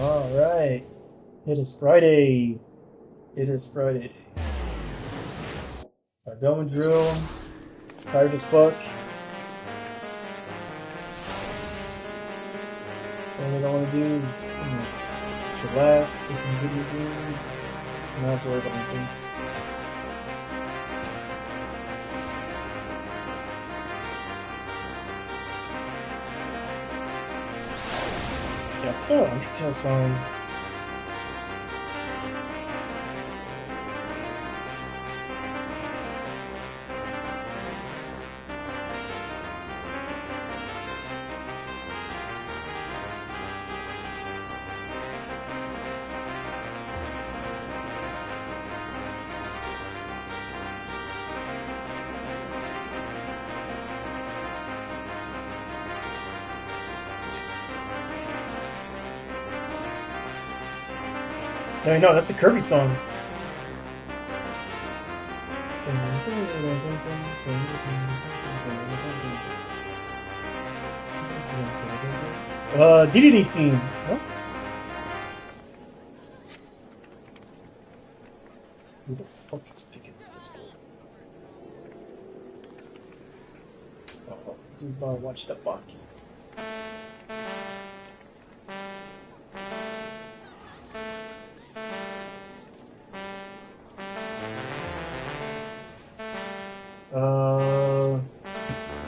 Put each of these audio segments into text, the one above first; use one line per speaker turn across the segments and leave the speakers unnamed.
Alright. It is Friday. It is Friday. Our going drill. Tired as fuck. All I want to do is just relax, play some video games. I don't have to worry about anything. That's a Undertale song. No, that's a Kirby song. DDD's theme. Huh? Who the fuck is picking up this one? Oh, we've watched the Baki.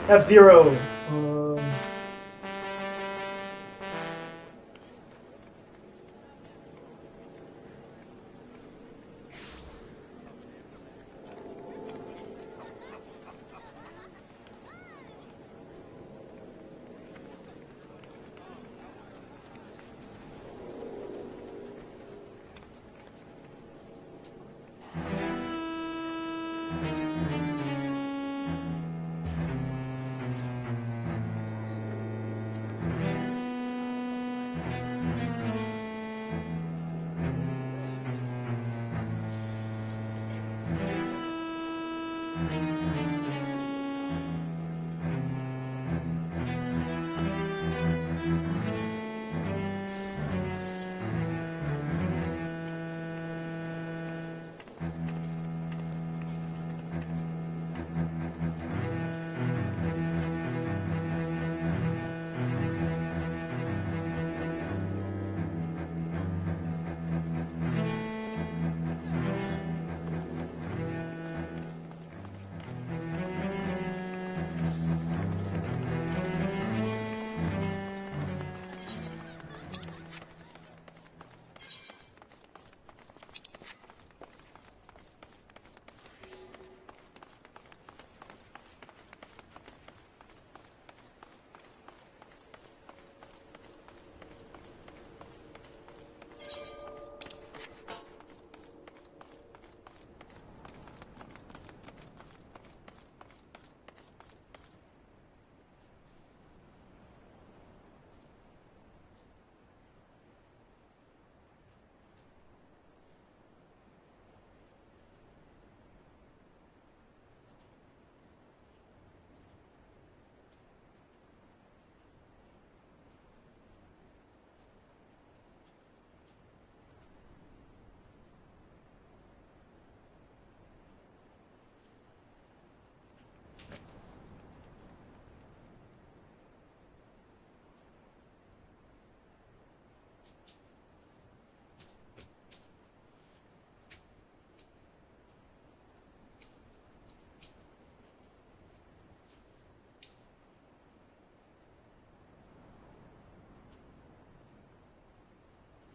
F-Zero.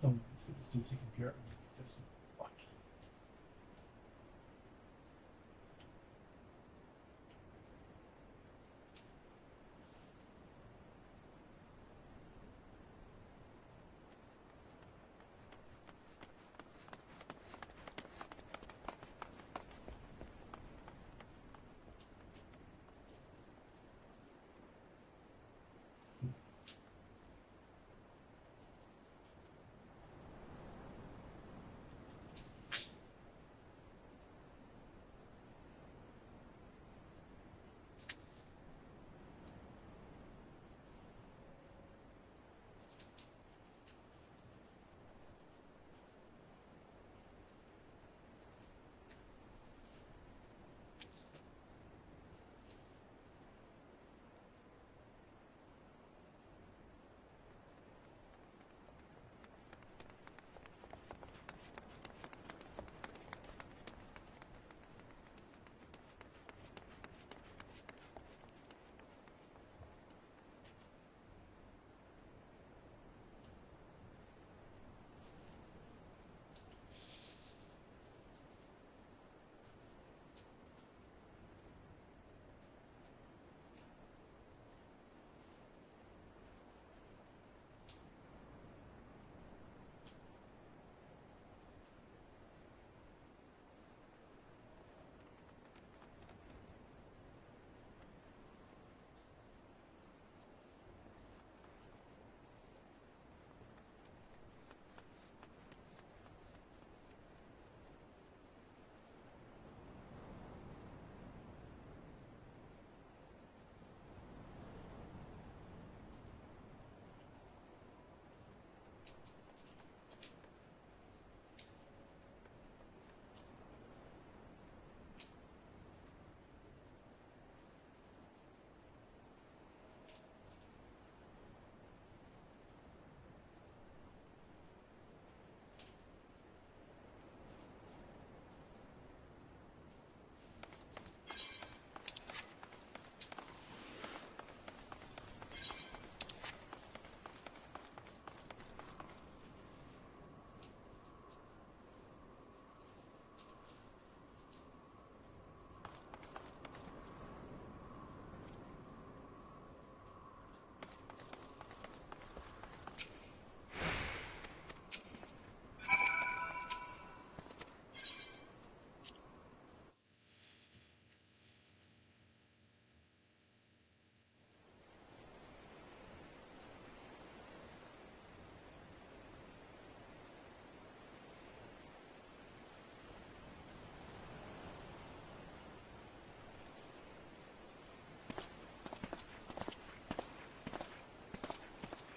Oh, let's get this dude taken care of. Fuck.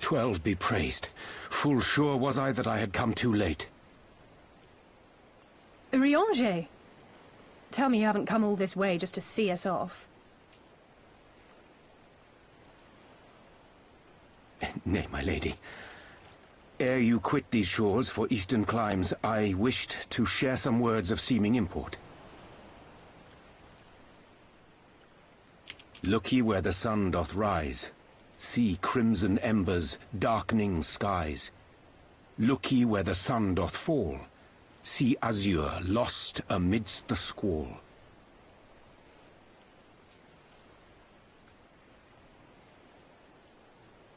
12 be praised. Full sure was I that I had come too late.
Urianger! Tell me you haven't come all this way just to see us off.
Nay, my lady. Ere you quit these shores for eastern climes, I wished to share some words of seeming import. Look ye where the sun doth rise. See crimson embers, darkening skies. Look ye where the sun doth fall. See azure lost amidst the squall.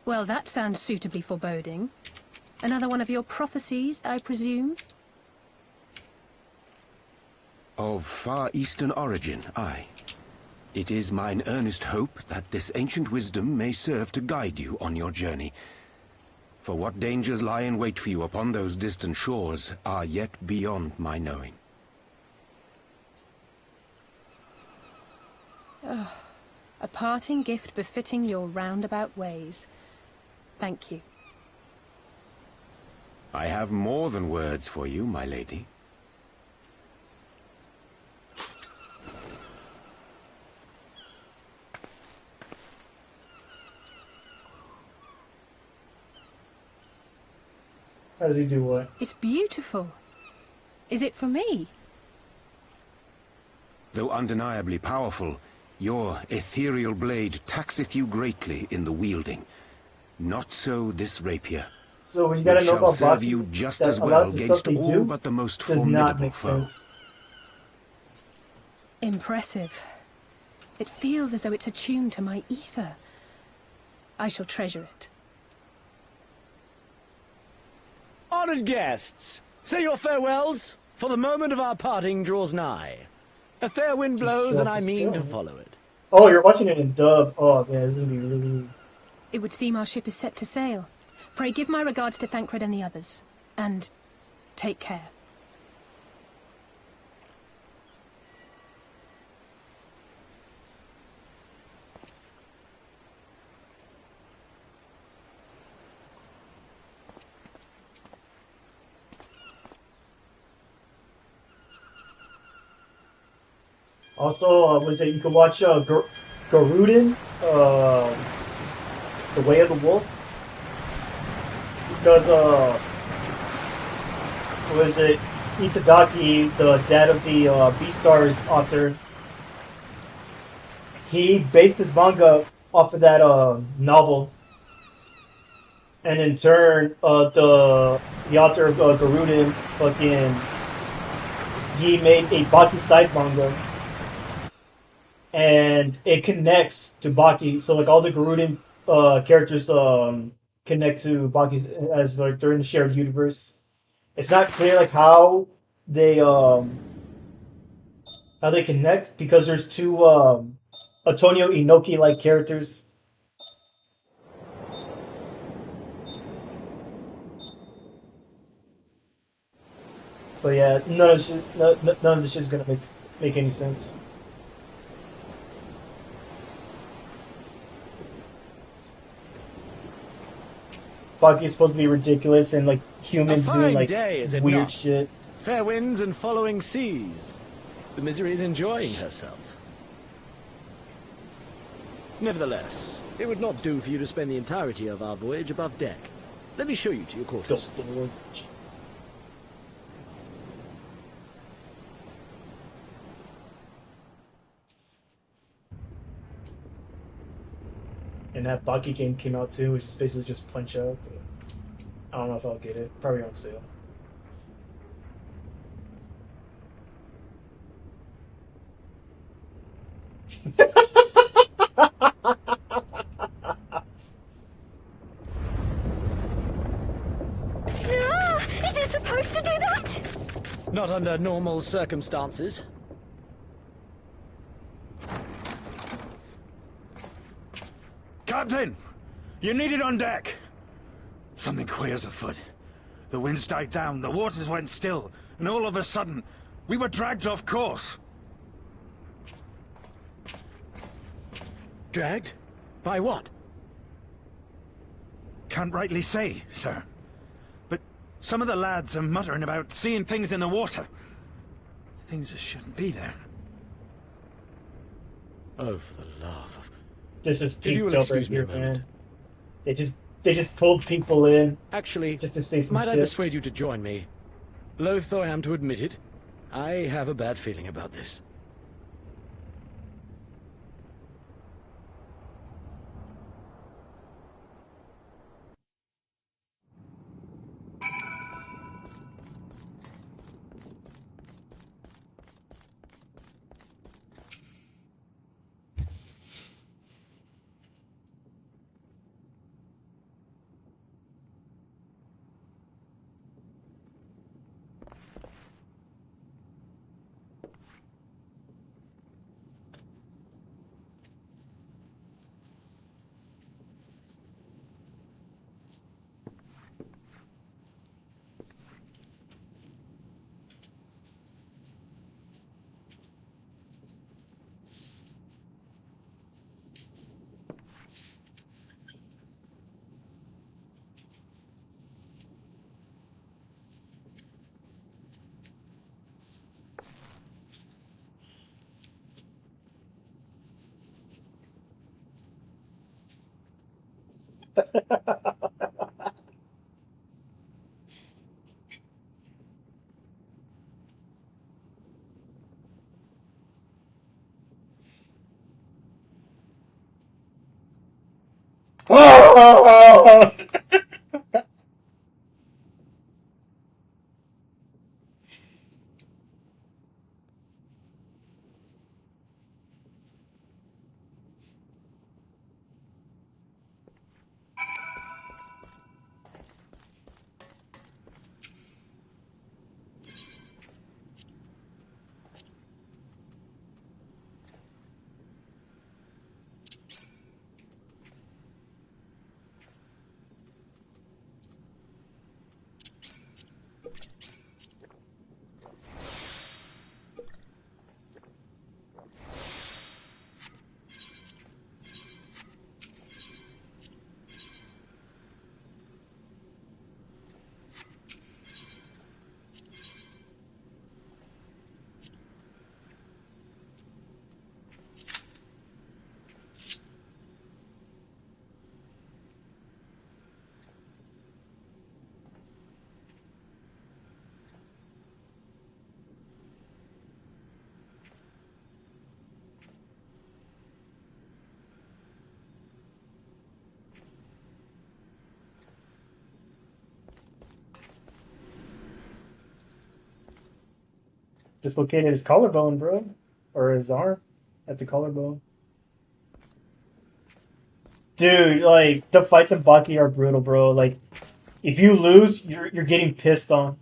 Well, that sounds suitably foreboding. Another one of your prophecies, I presume?
Of far eastern origin, aye. It is mine earnest hope that this ancient wisdom may serve to guide you on your journey. For what dangers lie in wait for you upon those distant shores are yet beyond my knowing.
Oh, a parting gift befitting your roundabout ways. Thank you.
I have more than words for you, my lady.
How does he do what?
It's beautiful. Is it for me?
Though undeniably powerful, your ethereal blade taxeth you greatly in the wielding. Not so this rapier.
So when you gotta know about
serve
Baki,
you just
that
as
a lot
well
of the stuff
against
they
all
do
but the most
does not
formidable
make
foe.
sense.
Impressive. It feels as though it's attuned to my ether. I shall treasure it.
Honored guests, say your farewells, for the moment of our parting draws nigh. A fair wind blows, and I mean to follow it.
Oh, you're watching it in dub. Oh, yeah, this is gonna be really...
It would seem our ship is set to sail. Pray give my regards to Thancred and the others. And take care.
Also, was it you could watch Garuden, The Way of the Wolf, because was it Itadaki, the dad of the Beastars author? He based his manga off of that novel, and in turn, the author of Garuden he made a Baki side manga. And it connects to Baki, so like all the Garuden characters connect to Baki as like they're in the shared universe. It's not clear like how they connect because there's two Antonio Inoki like characters. But yeah, none of this shit is gonna make any sense. Baki is supposed to be ridiculous and like humans doing like weird shit.
Fair winds and following seas. The Misery is enjoying herself. Nevertheless, it would not do for you to spend the entirety of our voyage above deck. Let me show you to your quarters.
And that Baki game came out too, which is basically just Punch Out. But I don't know if I'll get it. Probably on sale.
Is it supposed to do that?
Not under normal circumstances.
Captain! You're needed on deck! Something queer's afoot. The winds died down, the waters went still, and all of a sudden, we were dragged off course.
Dragged? By what?
Can't rightly say, sir. But some of the lads are muttering about seeing things in the water. Things that shouldn't be there.
Oh, for the love of...
This is
If
peak
you will
job right
excuse me a
here,
moment.
man. They just pulled people in
Actually,
just to say some
might I
shit.
persuade you to join me? Loath though I am to admit it, I have a bad feeling about this.
Oh! Dislocated his collarbone, bro. Or his arm at the collarbone. Dude, like, the fights in Baki are brutal, bro. Like, if you lose, you're getting pissed on.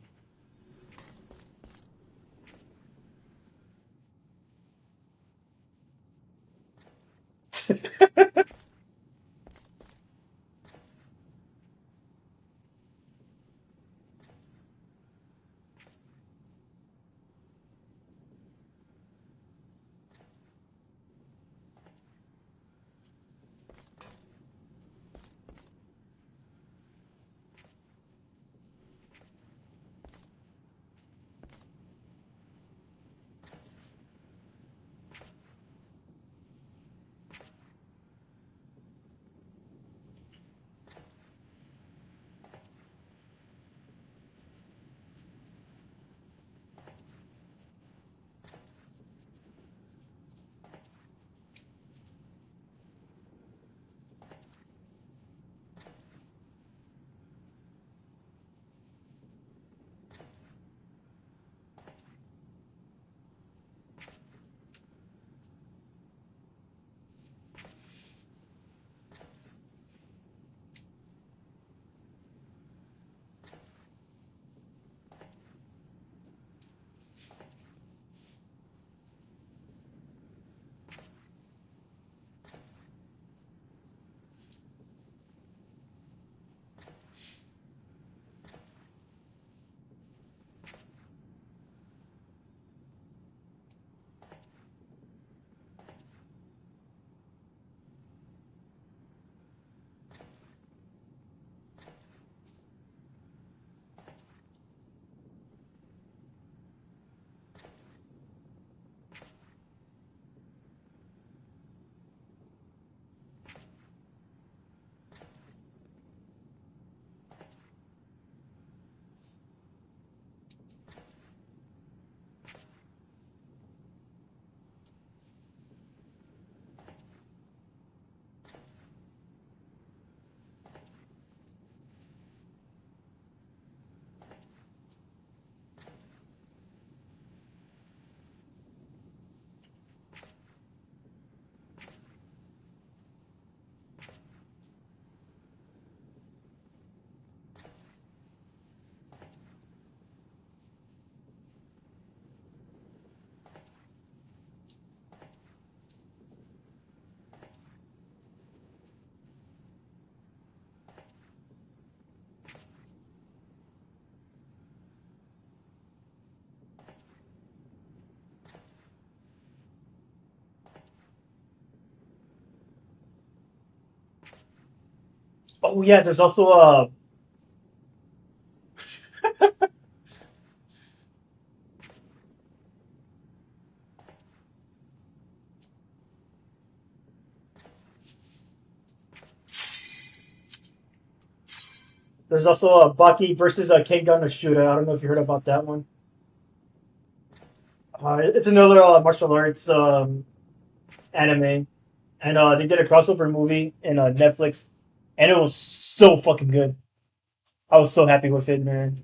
Oh yeah, there's also a Baki versus a Kengan no Shura. I don't know if you heard about that one. It's another martial arts anime, and they did a crossover movie in Netflix, and it was so fucking good. I was so happy with it, man.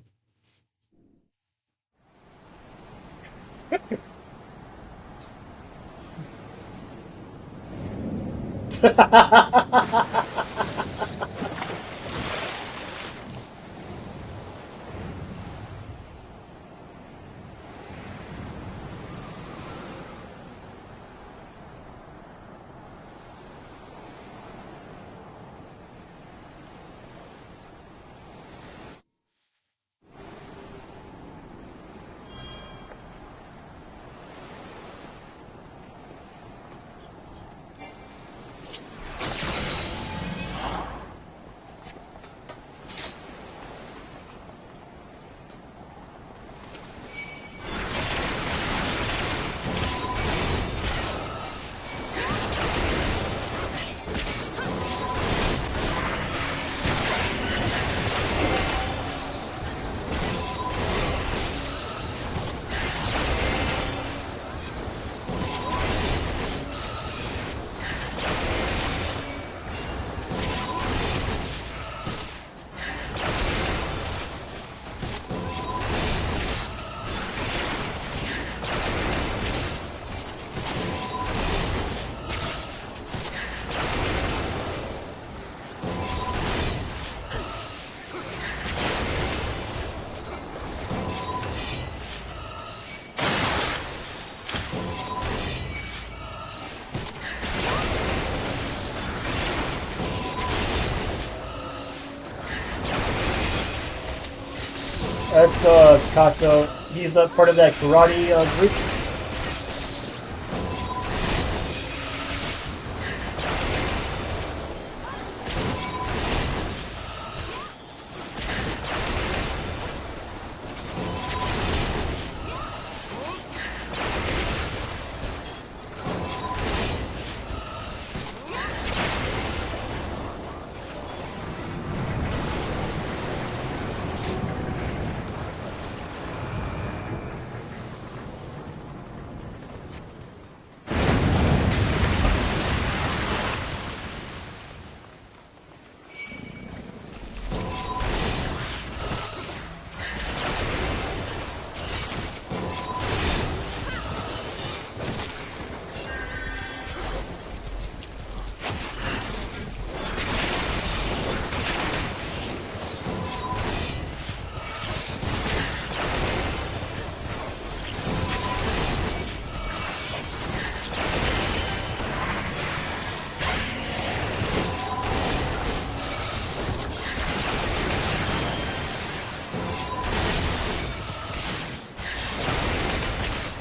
That's Kato. He's part of that karate group.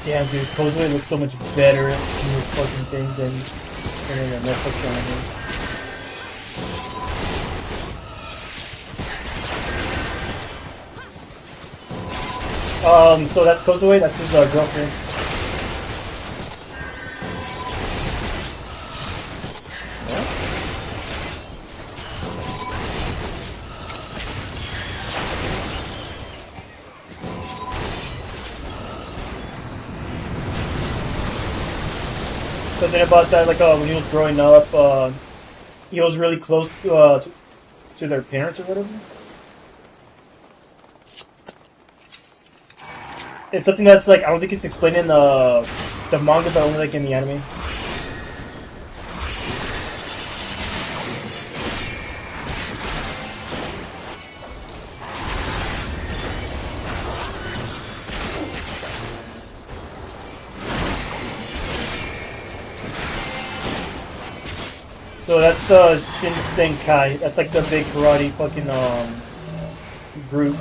Damn, dude, Kozue looks so much better in this fucking thing than in the Netflix anime. So that's Kozue, that's his girlfriend. Something about that, like when he was growing up, he was really close to their parents or whatever. It's something that's like I don't think it's explained in the manga, but only like in the anime. So that's the Shinsenkai. That's like the big karate fucking group.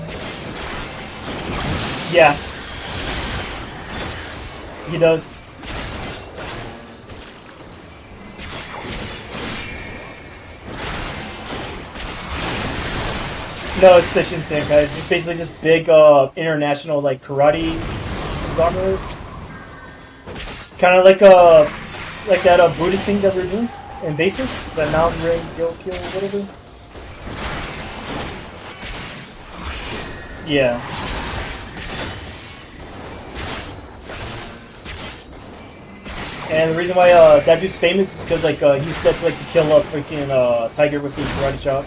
Yeah. He does. No, it's the Shinsenkai. It's just basically just big international like karate conglomerate. Kind of like that Buddhist thing that we were doing in basic, the Nam Ring Gyokyo whatever. Yeah. And the reason why that dude's famous is because like he's set to kill a freaking tiger with his karate chop.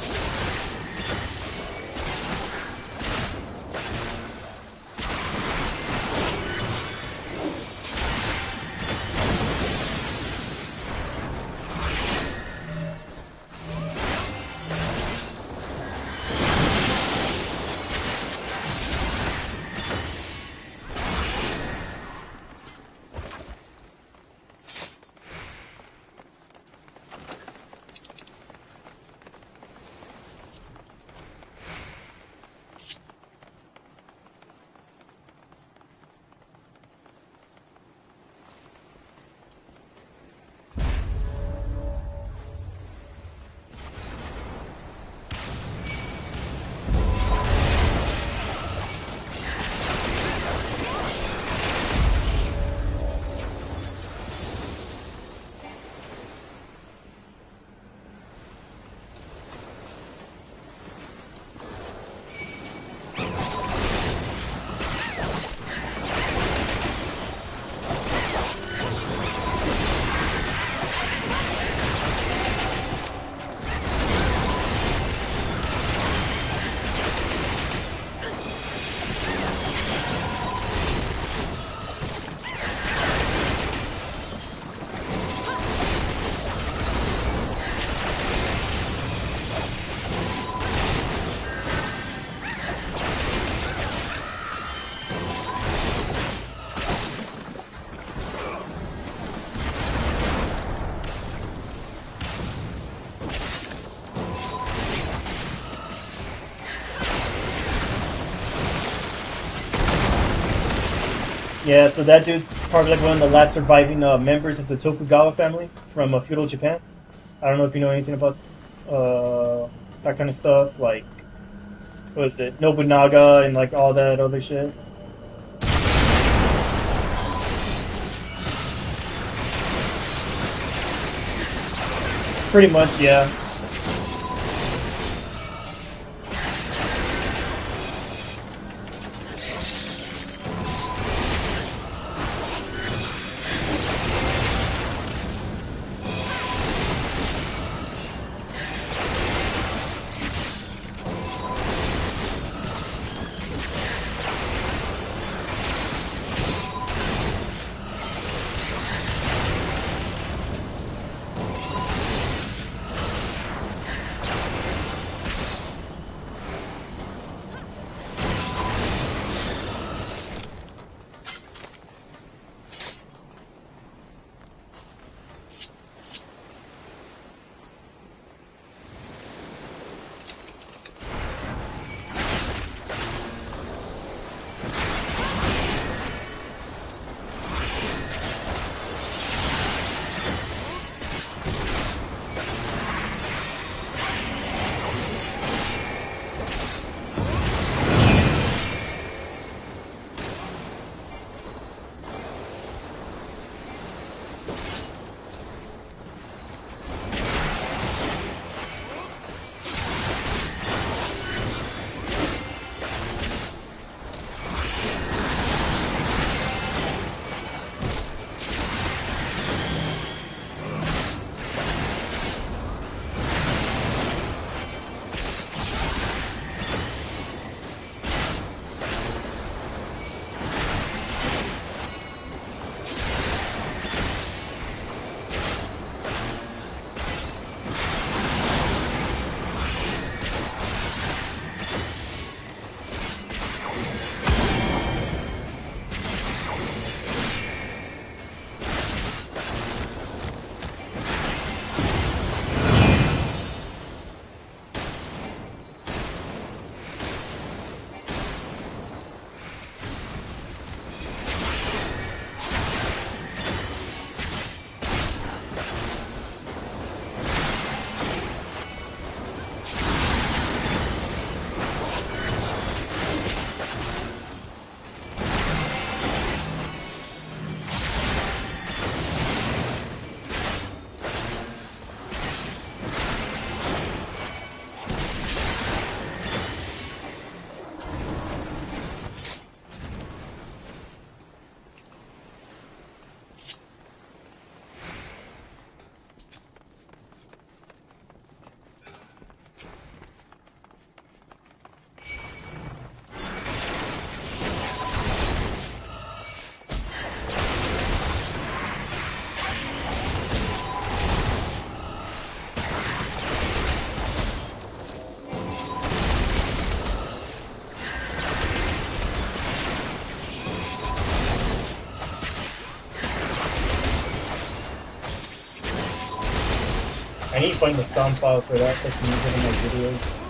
Yeah, so that dude's probably like one of the last surviving members of the Tokugawa family from feudal Japan. I don't know if you know anything about that kind of stuff, like, what is it, Nobunaga and like all that other shit. Pretty much, yeah. need to find the sound file for that so I can use it in my videos.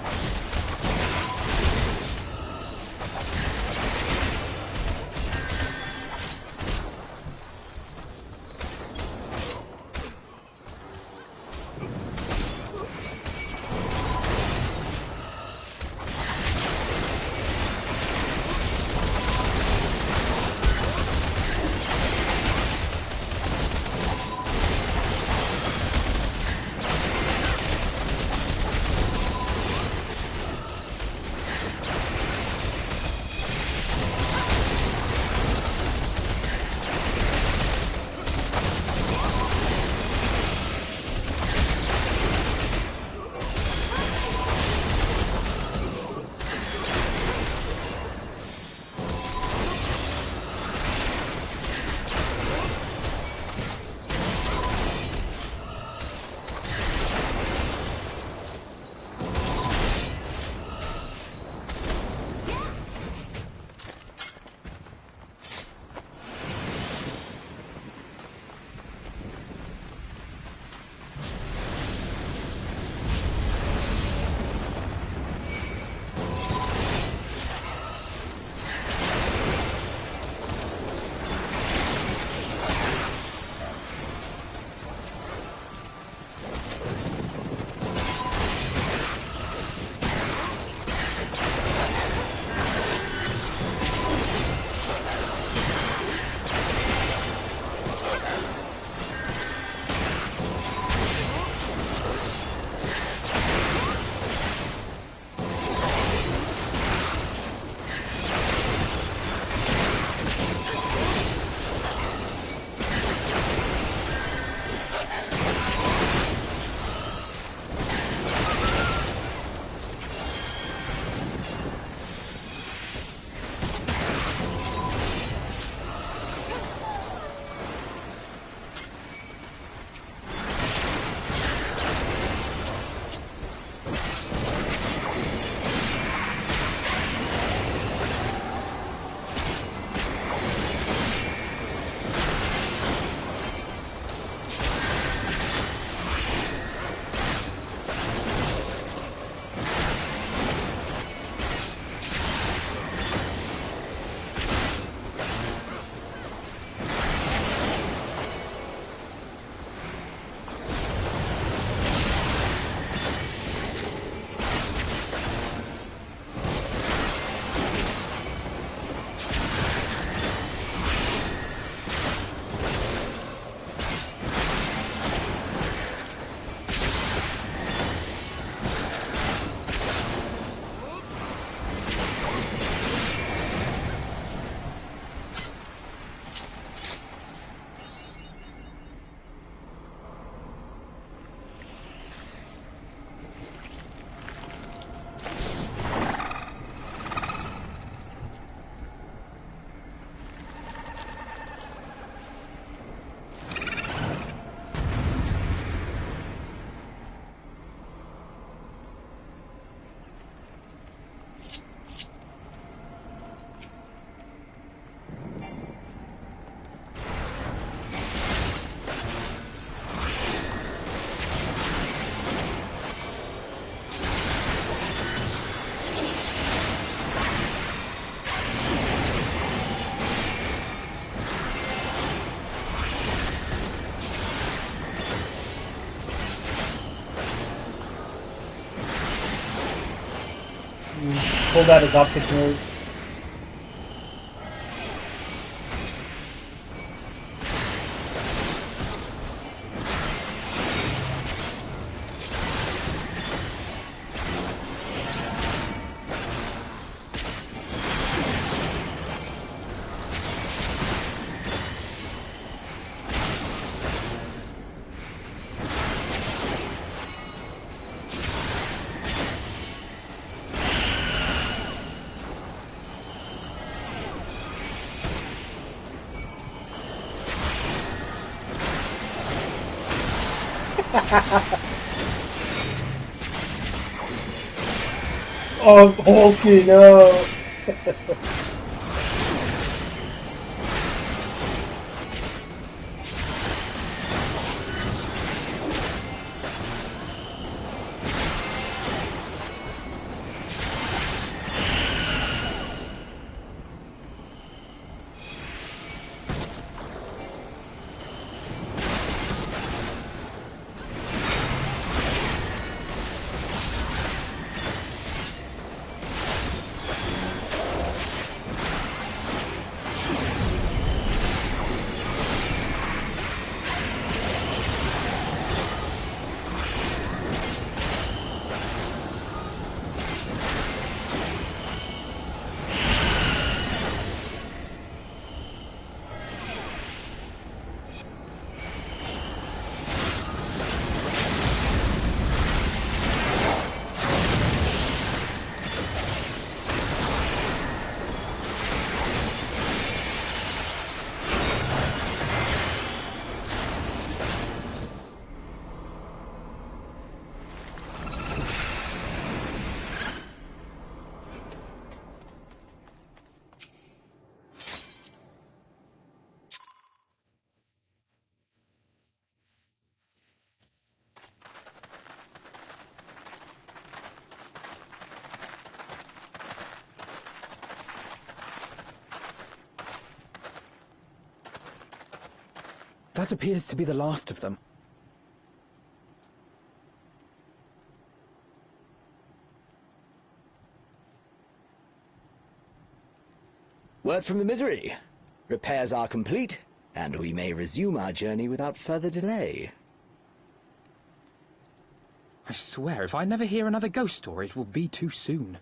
Pulled out his optic nerves. Oh, Hulky, no!
That appears to be the last of them.
Word from the Misery. Repairs are complete, and we may resume our journey without further delay.
I swear, if I never hear another ghost story, it will be too soon.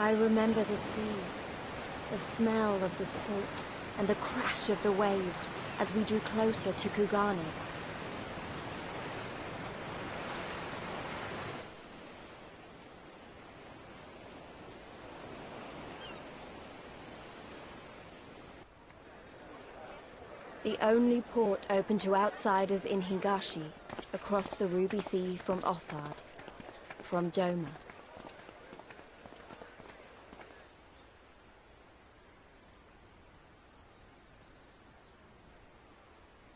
I remember the sea, the smell of the salt, and the crash of the waves as we drew closer to Kugani. The only port open to outsiders in Higashi, across the Ruby Sea from Othard, from Doma.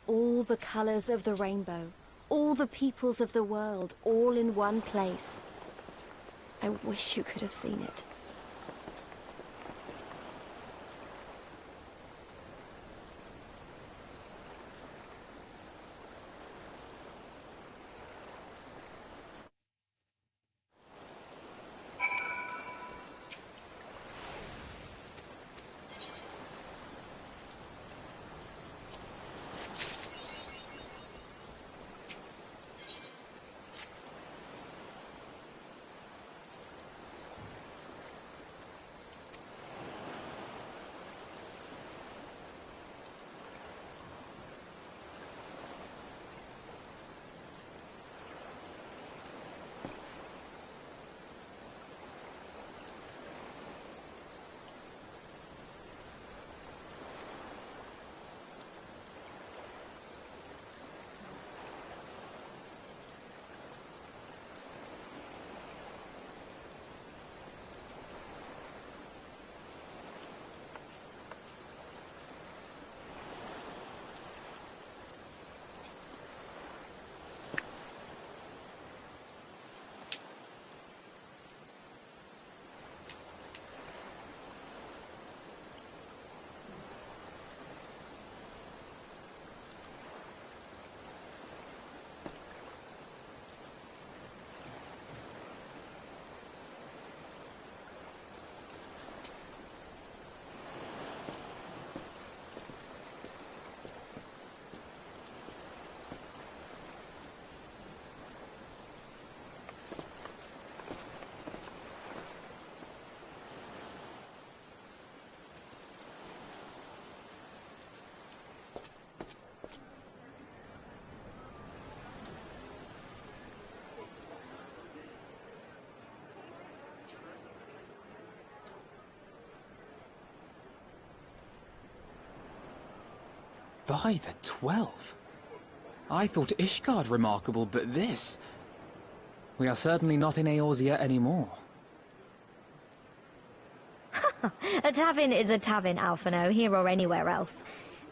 All the colors of the rainbow, all the peoples of the world, all in one place. I wish you could have seen it.
By the 12. I thought Ishgard remarkable, but this... We are certainly not in Eorzea anymore.
A tavern is a tavern, Alphino, here or anywhere else.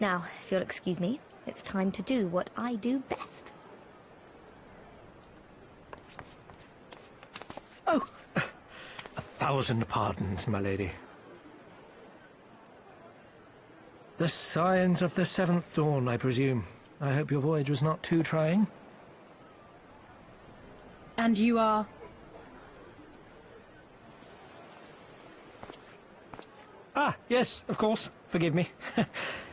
Now, if you'll excuse me, it's time to do what I do best.
Oh, 1,000 pardons, my lady. The signs of the 7th dawn, I presume. I hope your voyage was not too trying.
And you are?
Ah, yes, of course. Forgive me.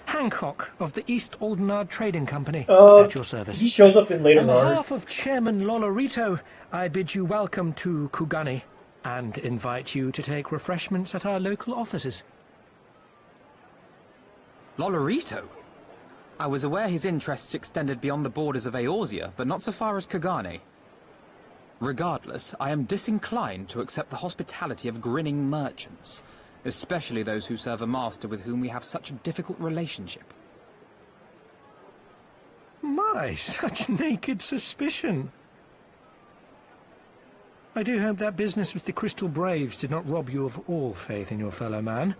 Hancock of the East Aldenard Trading Company, at your service.
He shows up in later
On behalf
arcs.
of Chairman Lolorito, I bid you welcome to Kugani, and invite you to take refreshments at our local offices.
Lolorito? I was aware his interests extended beyond the borders of Eorzea, but not so far as Kugani. Regardless, I am disinclined to accept the hospitality of grinning merchants, especially those who serve a master with whom we have such a difficult relationship.
My, such naked suspicion. I do hope that business with the Crystal Braves did not rob you of all faith in your fellow man.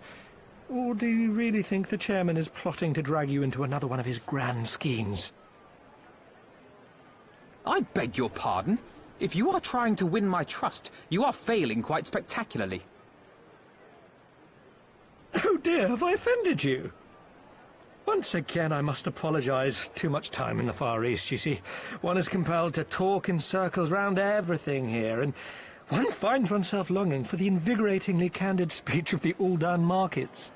Or do you really think the chairman is plotting to drag you into another one of his grand schemes?
I beg your pardon? If you are trying to win my trust, you are failing quite spectacularly.
Oh dear, have I offended you? Once again, I must apologize. Too much time in the Far East, you see. One is compelled to talk in circles round everything here, and one finds oneself longing for the invigoratingly candid speech of the Uldan markets.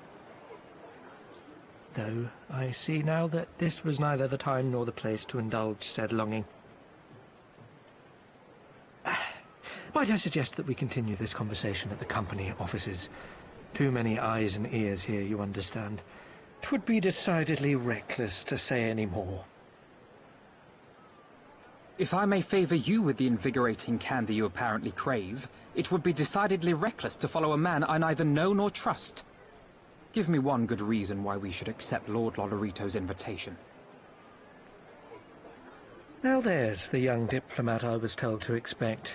Though I see now that this was neither the time nor the place to indulge said longing. Might I suggest that we continue this conversation at the company offices? Too many eyes and ears here, you understand. 'Twould be decidedly reckless to say any more.
If I may favor you with the invigorating candy you apparently crave, it would be decidedly reckless to follow a man I neither know nor trust. Give me one good reason why we should accept Lord Lolorito's invitation.
Now there's the young diplomat I was told to expect.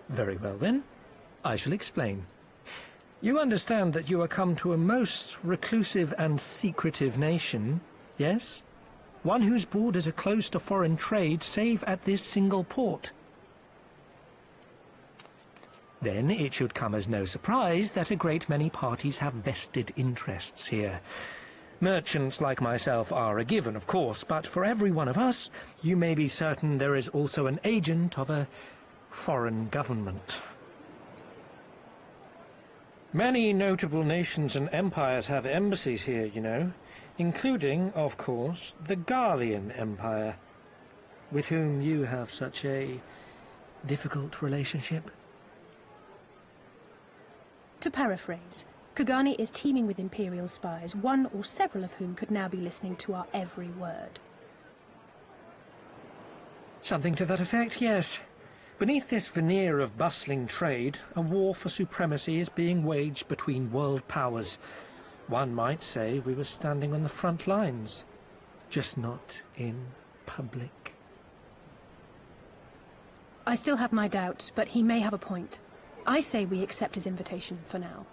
Very well then, I shall explain. You understand that you are come to a most reclusive and secretive nation, yes? One whose borders are closed to foreign trade save at this single port. Then it should come as no surprise that a great many parties have vested interests here. Merchants like myself are a given, of course, but for every one of us, you may be certain there is also an agent of a foreign government. Many notable nations and empires have embassies here, you know, including, of course, the Garlean Empire, with whom you have such a difficult relationship.
To paraphrase, Kugani is teeming with Imperial spies, one or several of whom could now be listening to our every word.
Something to that effect, yes. Beneath this veneer of bustling trade, a war for supremacy is being waged between world powers. One might say we were standing on the front lines, just not in public.
I still have my doubts, but he may have a point. I say we accept his invitation for now.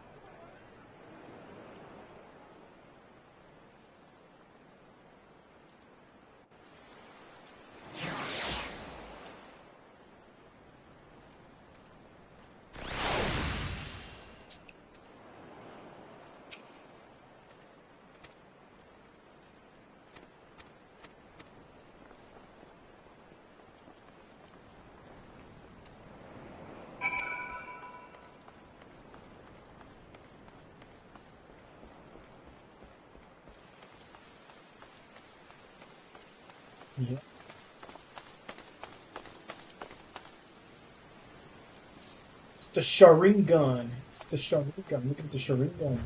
Yes. It's the Sharingan. It's the Sharingan. Look at the Sharingan.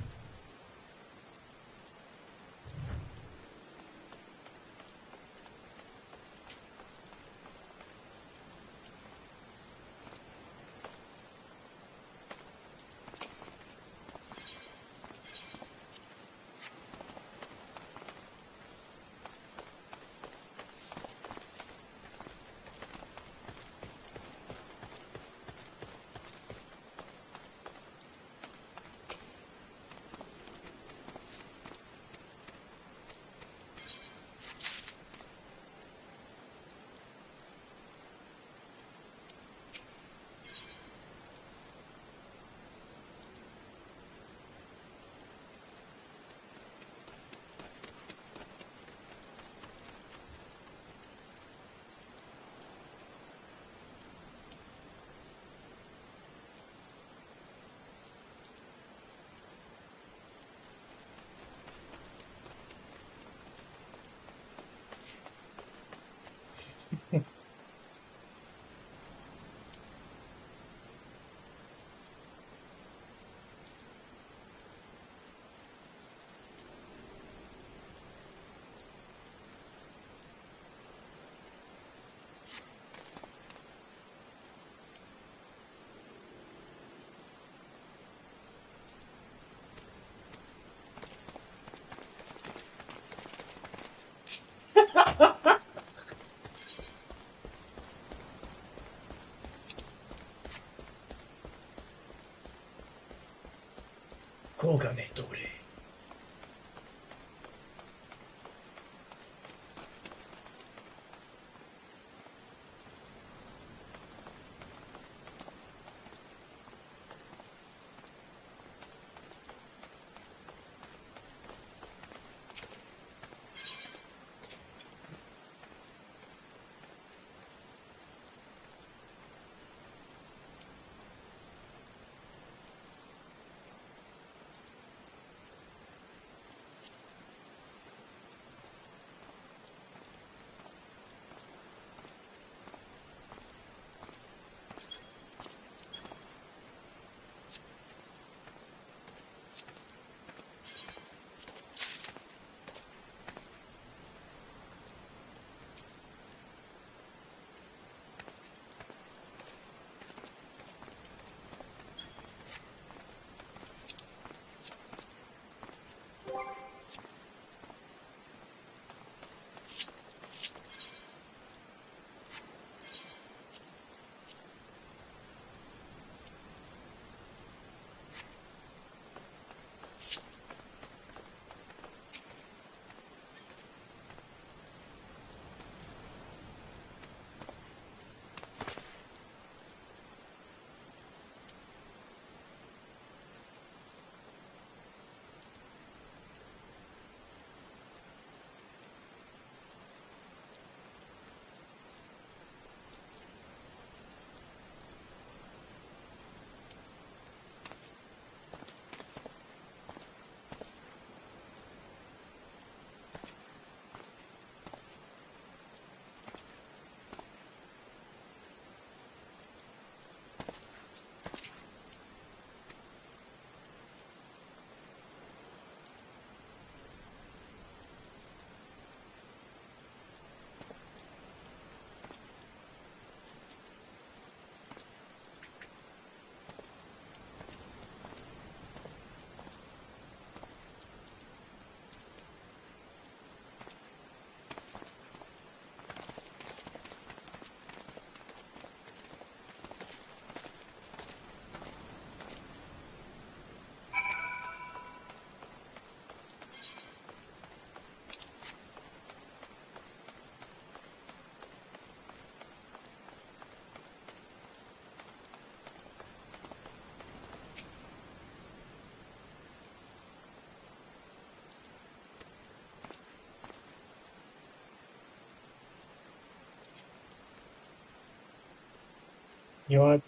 You want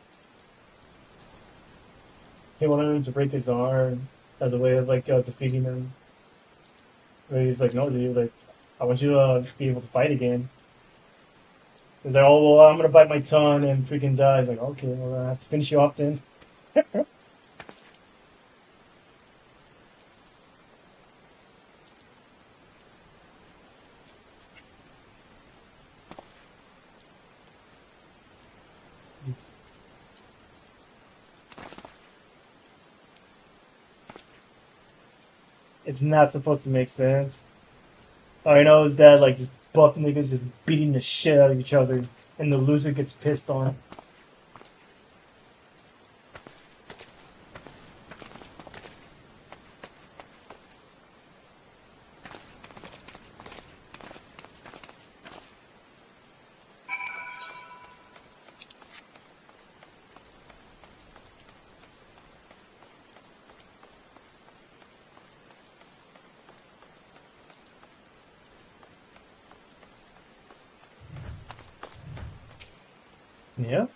he wanted him to break his arm as a way of like defeating him. But he's like, no, dude, like I want you to be able to fight again. He's like, oh well, I'm gonna bite my tongue and freaking die. He's like, okay, well I have to finish you off then. Just- It's not supposed to make sense. All I know is that like just buff niggas just beating the shit out of each other, and the loser gets pissed on. Yeah.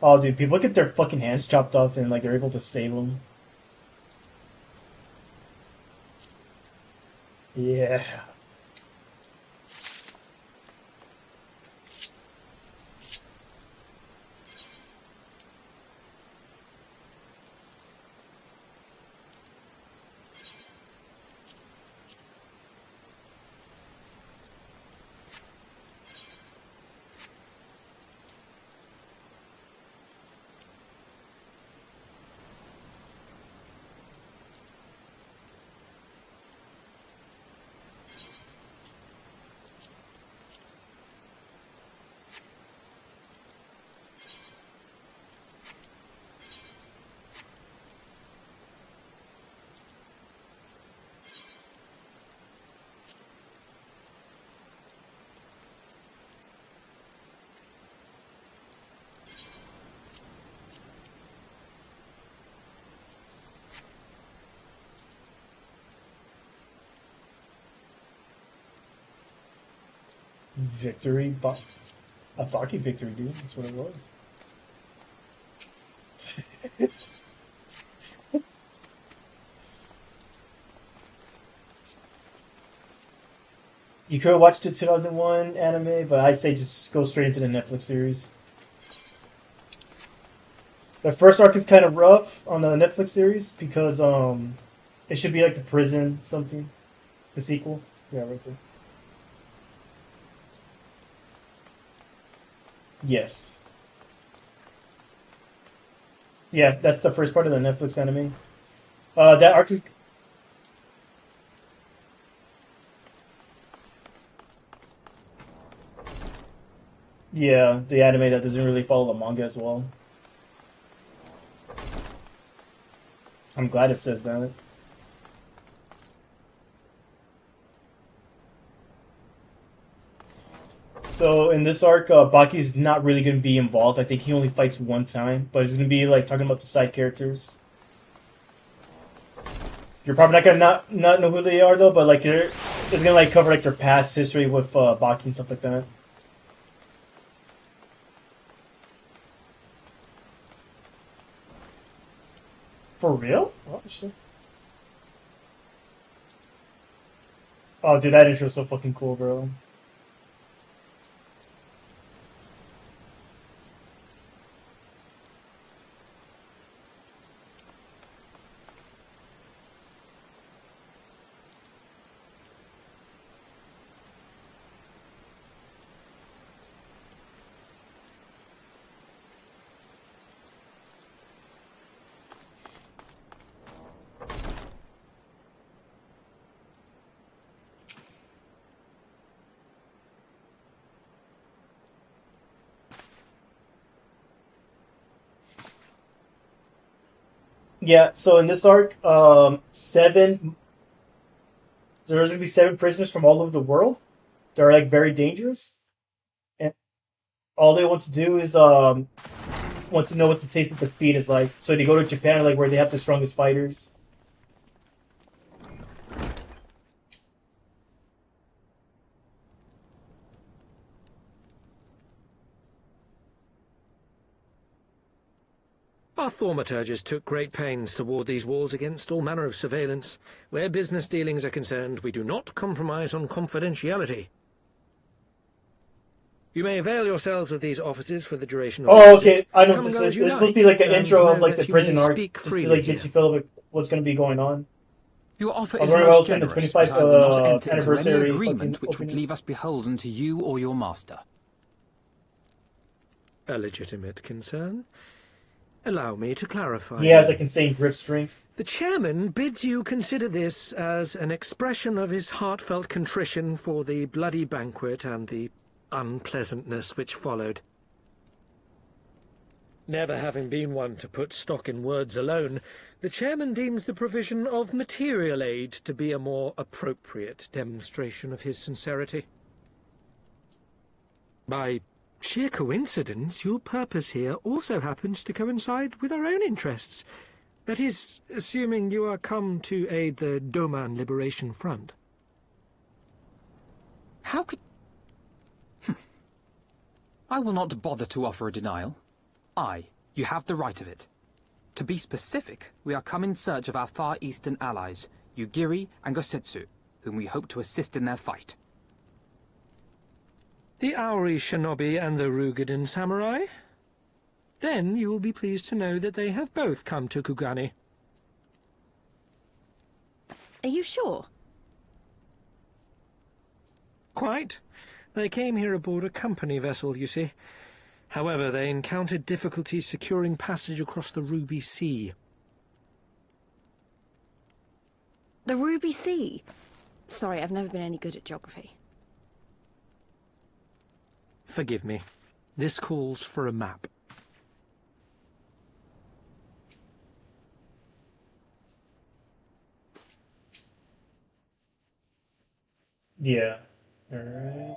Oh, dude, people get their fucking hands chopped off and like they're able to save them. Yeah. Victory, a Baki victory, dude. That's what it was. You could have watched the 2001 anime, but I say just go straight into the Netflix series. The first arc is kind of rough on the Netflix series because it should be like the prison something, the sequel. Yeah, right there. Yes. Yeah, that's the first part of the Netflix anime. That arc is. Yeah, the anime that doesn't really follow the manga as well. I'm glad it says that. So in this arc, Baki's not really going to be involved. I think he only fights one time, but he's going to be like talking about the side characters. You're probably not gonna not know who they are though, but like it's gonna like cover like their past history with Baki and stuff like that. For real? Oh shit! Oh dude, that intro is so fucking cool, bro. Yeah, so in this arc, there's gonna be 7 prisoners from all over the world. They're like very dangerous, and all they want to do is want to know what the taste of defeat is like. So they go to Japan, like where they have the strongest fighters.
Our thaumaturges took great pains to ward these walls against all manner of surveillance. Where business dealings are concerned, we do not compromise on confidentiality. You may avail yourselves of these offices for the duration of the
Oh,
visit.
okay. I know
Come
what
and
this
go
is.
as you
It's supposed to be like an
and
intro of
know
like the
that you
prison
may
arc,
speak
just to
freely
like get
here.
you feel like what's going to be going on.
Your offer
I was
is
wondering what
most
was in the
generous,
25th
but I will not enter into any
anniversary
agreement
fucking
which would
opening.
leave us beholden to you or your master.
A legitimate concern. Allow me to clarify.
He has like insane grip strength.
The chairman bids you consider this as an expression of his heartfelt contrition for the bloody banquet and the unpleasantness which followed. Never having been one to put stock in words alone, the chairman deems the provision of material aid to be a more appropriate demonstration of his sincerity. By sheer coincidence, your purpose here also happens to coincide with our own interests. That is, assuming you are come to aid the Doman Liberation Front.
How could... I will not bother to offer a denial. You have the right of it. To be specific, we are come in search of our Far Eastern allies, Yugiri and Gosetsu, whom we hope to assist in their fight.
The Auri Shinobi and the Rugadan Samurai? Then you will be pleased to know that they have both come to Kugani.
Are you sure?
Quite. They came here aboard a company vessel, you see. However, they encountered difficulties securing passage across the Ruby Sea.
The Ruby Sea? Sorry, I've never been any good at geography.
Forgive me. This calls for a map.
Yeah. Alright.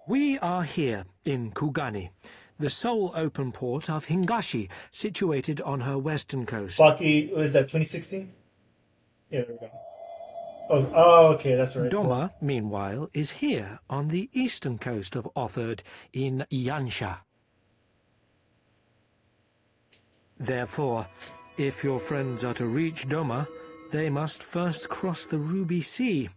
We are here in Kugani, the sole open port of Hingashi, situated on her western coast.
Baki, was that 2016? Yeah, there we go. Oh, okay, that's right.
Doma, meanwhile, is here on the eastern coast of Otherd in Yansha. Therefore, if your friends are to reach Doma, they must first cross the Ruby Sea.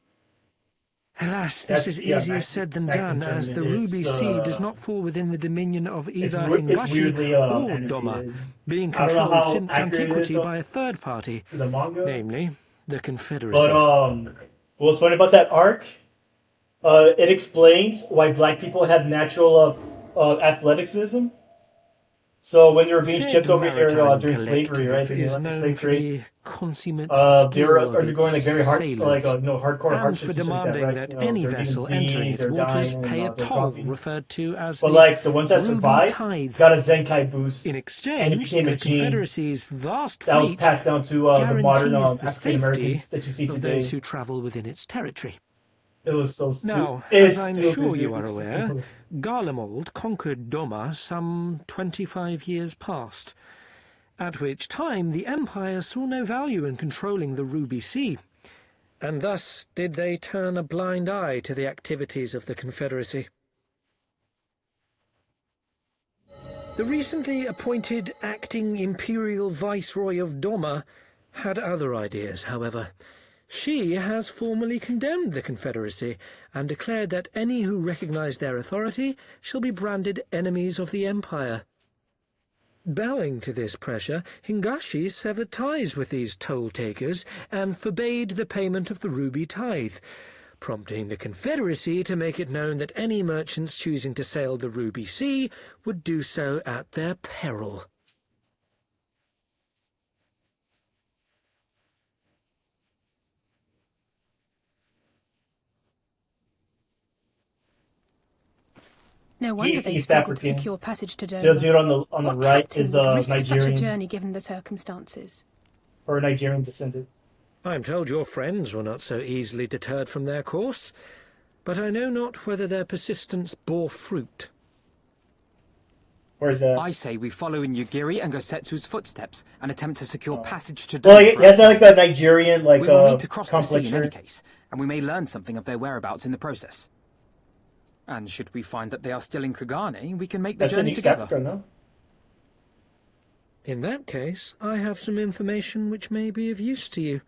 Alas, this is easier said than done, as the Ruby Sea does not fall within the dominion of either Hingashi or Doma, being controlled since antiquity by a third party, namely the Confederacy.
But what's funny about that arc? It explains why black people have natural athleticism. So when they were being shipped over here during slavery, right? During the slave trade, they were undergoing like very hardcore hardships
for demanding
like that,
that
right?
any vessel entering its waters pay a toll referred to as
the ones that survived got a Zenkai boost,
in exchange,
and it became a gene
Confederacy's vast
that was
fleet
passed down to the modern African Americans
safety
that you see
of
today.
those who travel within its territory.
It was so stupid.
Now,
it's
as I'm
stupid,
sure you
dude.
are aware, Garlemald conquered Doma some 25 years past, at which time the Empire saw no value in controlling the Ruby Sea, and thus did they turn a blind eye to the activities of the Confederacy. The recently appointed acting Imperial Viceroy of Doma had other ideas, however. She has formally condemned the Confederacy and declared that any who recognize their authority shall be branded enemies of the Empire. Bowing to this pressure, Hingashi severed ties with these toll-takers and forbade the payment of the ruby tithe, prompting the Confederacy to make it known that any merchants choosing to sail the Ruby Sea would do so at their peril.
No wonder
He's
they
East
struggled to
African.
secure passage to
The
Dover.
dude on the
What
right
captain
is
would risk such a
Nigerian
journey given the circumstances?
or Nigerian descendant.
I am told your friends were not so easily deterred from their course, but I know not whether their persistence bore fruit.
Where's that?
I say we follow in Yugiri and Gosetsu's footsteps and attempt to secure passage to
Well,
Dover.
that's not like a Nigerian
We will need to cross the sea in any case, and we may learn something of their whereabouts in the process. And should we find that they are still in Kugane, we can make the
That's in
journey
East
together.
Africa, no?
In that case, I have some information which may be of use to you.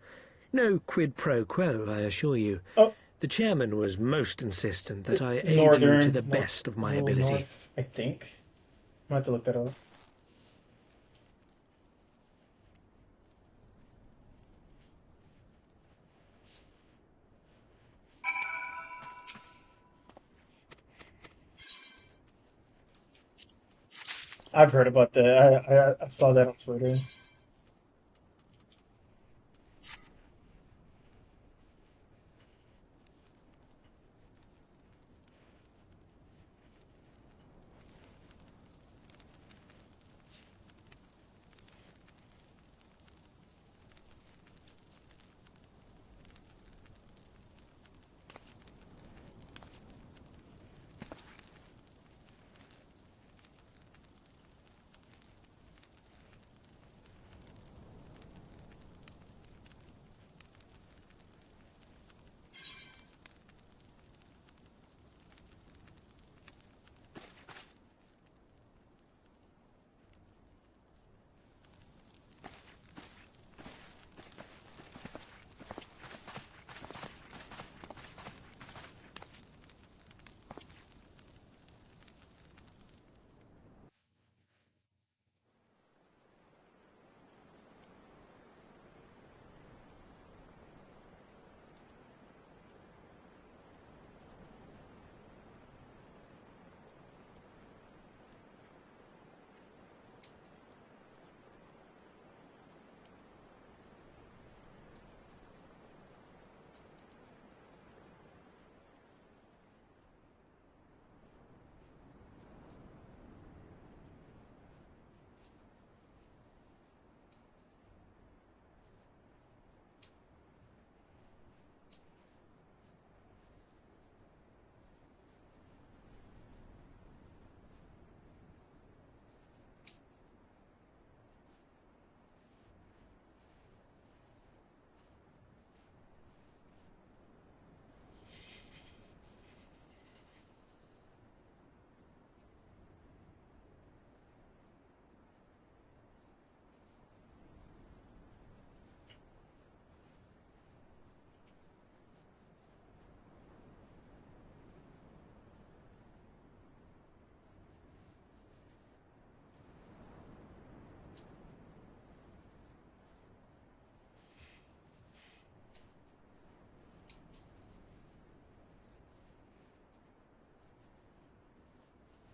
No quid pro quo, I assure you.
Oh,
The chairman was most insistent that I aid you
northern,
to the best of my
rule
ability.
north, I think. I'm gonna have to look that up. I've heard about that. I saw that on Twitter.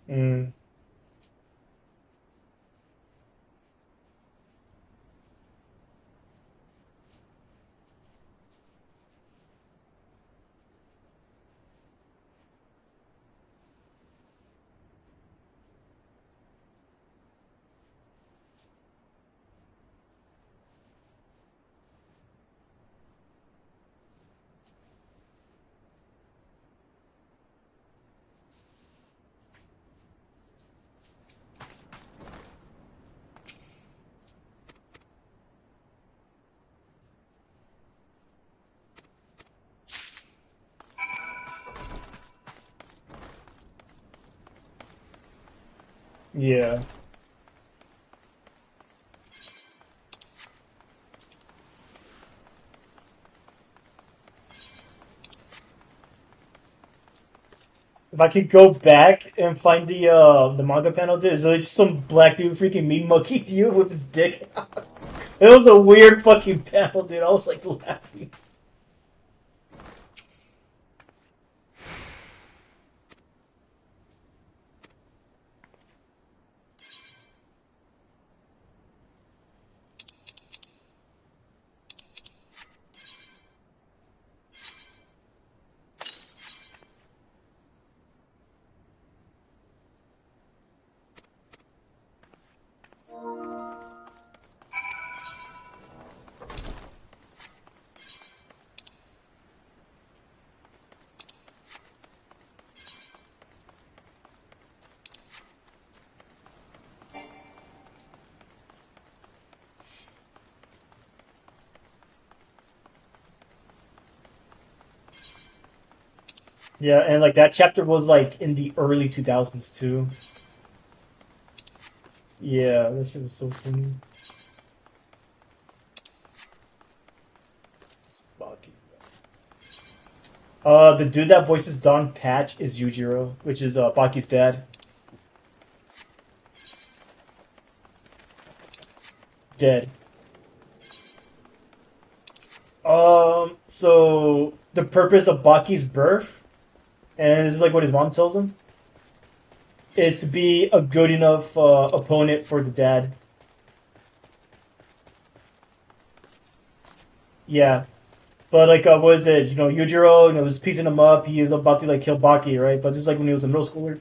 Mm. Yeah. If I could go back and find the manga panel, dude, it's like some black dude freaking meat monkey dude with his dick out. It was a weird fucking panel, dude. I was like laughing. Yeah, and like that chapter was like in the early 2000s too. Yeah, that shit was so funny. The dude that voices Don Patch is Yujiro, which is Baki's dad. Dead. So the purpose of Baki's birth, and this is like what his mom tells him, is to be a good enough opponent for the dad. Yeah. But like, what is it? You know, Yujiro, was piecing him up. He was about to like kill Baki, right? But this is like when he was a middle schooler.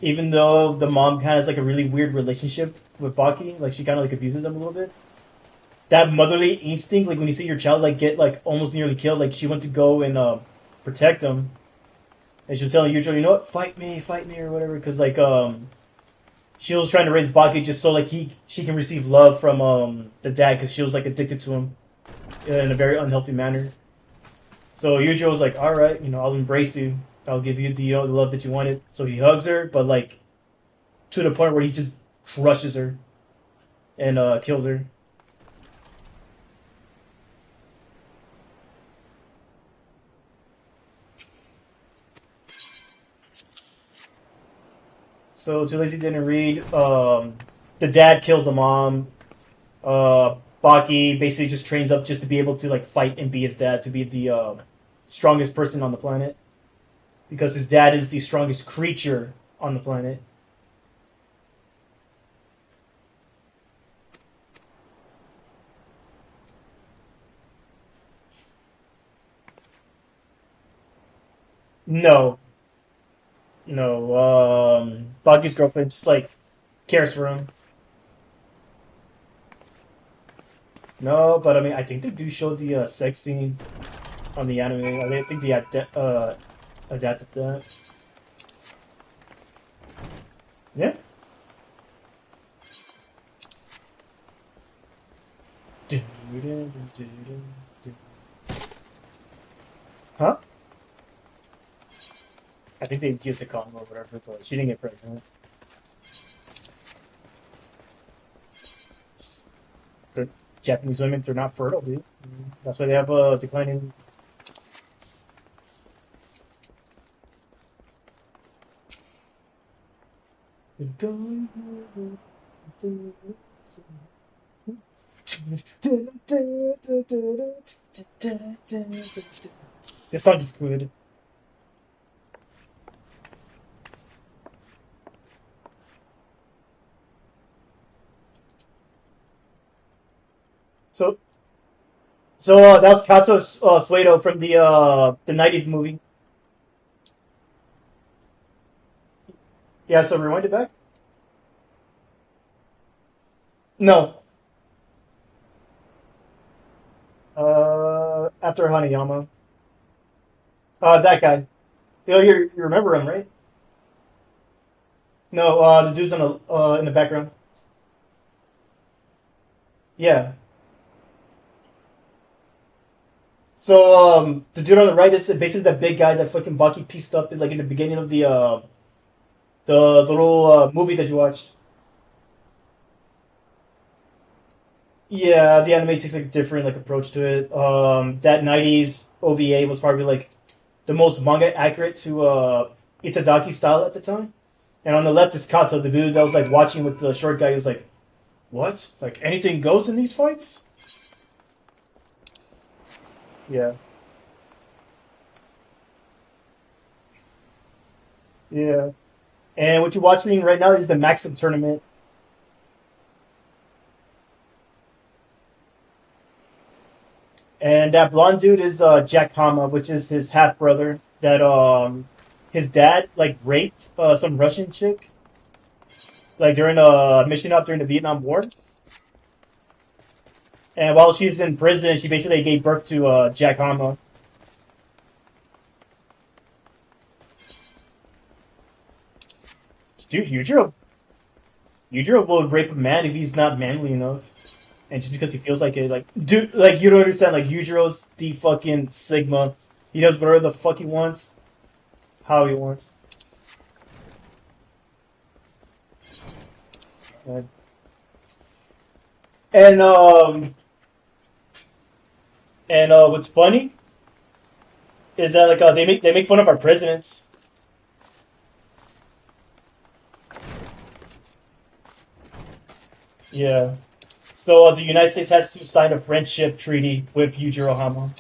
Even though the mom kind of has like a really weird relationship with Baki, like she kind of like abuses him a little bit. That motherly instinct, like when you see your child like get like almost nearly killed, like she went to go and protect him, and she was telling Yujiro, you know what, fight me, or whatever, because like she was trying to raise Baki just so like she can receive love from the dad, because she was like addicted to him in a very unhealthy manner. So Yujiro was like, all right, I'll embrace you. I'll give you the love that you wanted. So he hugs her, but like to the point where he just crushes her and kills her. So too lazy didn't read. The dad kills the mom. Baki basically just trains up just to be able to like fight and be his dad, to be the strongest person on the planet, because his dad is the strongest creature on the planet. No, Baki's girlfriend just like cares for him. No, but I mean, I think they do show the sex scene on the anime. I think they adapted that. Yeah. Huh? I think they used a condom or whatever, but she didn't get pregnant. The Japanese women, they're not fertile, dude. That's why they have a declining. This song is good. So that was Kato Suedo from the '90s movie. Yeah, so rewind it back. No. After Hanayama. That guy. You remember him, right? No, the dude's in the background. Yeah. So the dude on the right is basically that big guy that fucking Baki pieced up like in the beginning of the little movie that you watched. Yeah, the anime takes like a different like approach to it. That '90s OVA was probably like the most manga accurate to Itadaki style at the time. And on the left is Kato, the dude that was like watching with the short guy. He was like, "What? Like anything goes in these fights?" Yeah. Yeah. And what you're watching right now is the Maxim tournament. And that blonde dude is Jack Hama, which is his half brother. That his dad like raped some Russian chick, like during a mission up during the Vietnam War. And while she was in prison, she basically gave birth to Jack Hama. Dude, Yujiro will rape a man if he's not manly enough. And just because he feels like it, like, dude, like, you don't understand, like, Yujiro's the fucking Sigma. He does whatever the fuck he wants, how he wants. Right. And what's funny is that like they make fun of our presidents. Yeah. So the United States has to sign a friendship treaty with Yujiro Hama.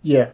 Yeah.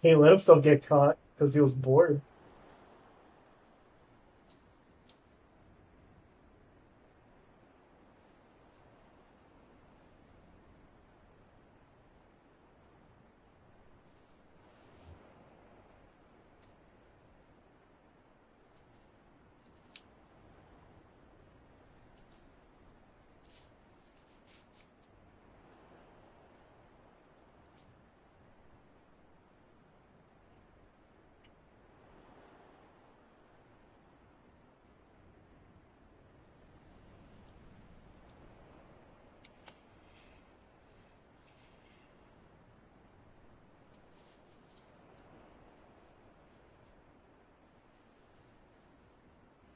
He let himself get caught because he was bored.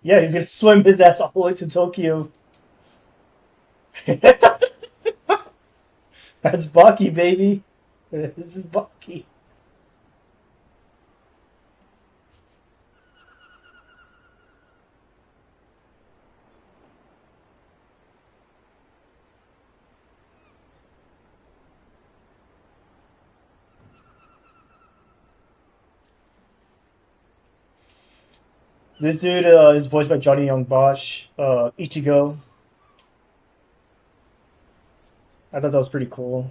Yeah, he's gonna swim his ass all the way to Tokyo. That's Baki, baby. This is Baki. This dude is voiced by Johnny Young Bosch, Ichigo. I thought that was pretty cool.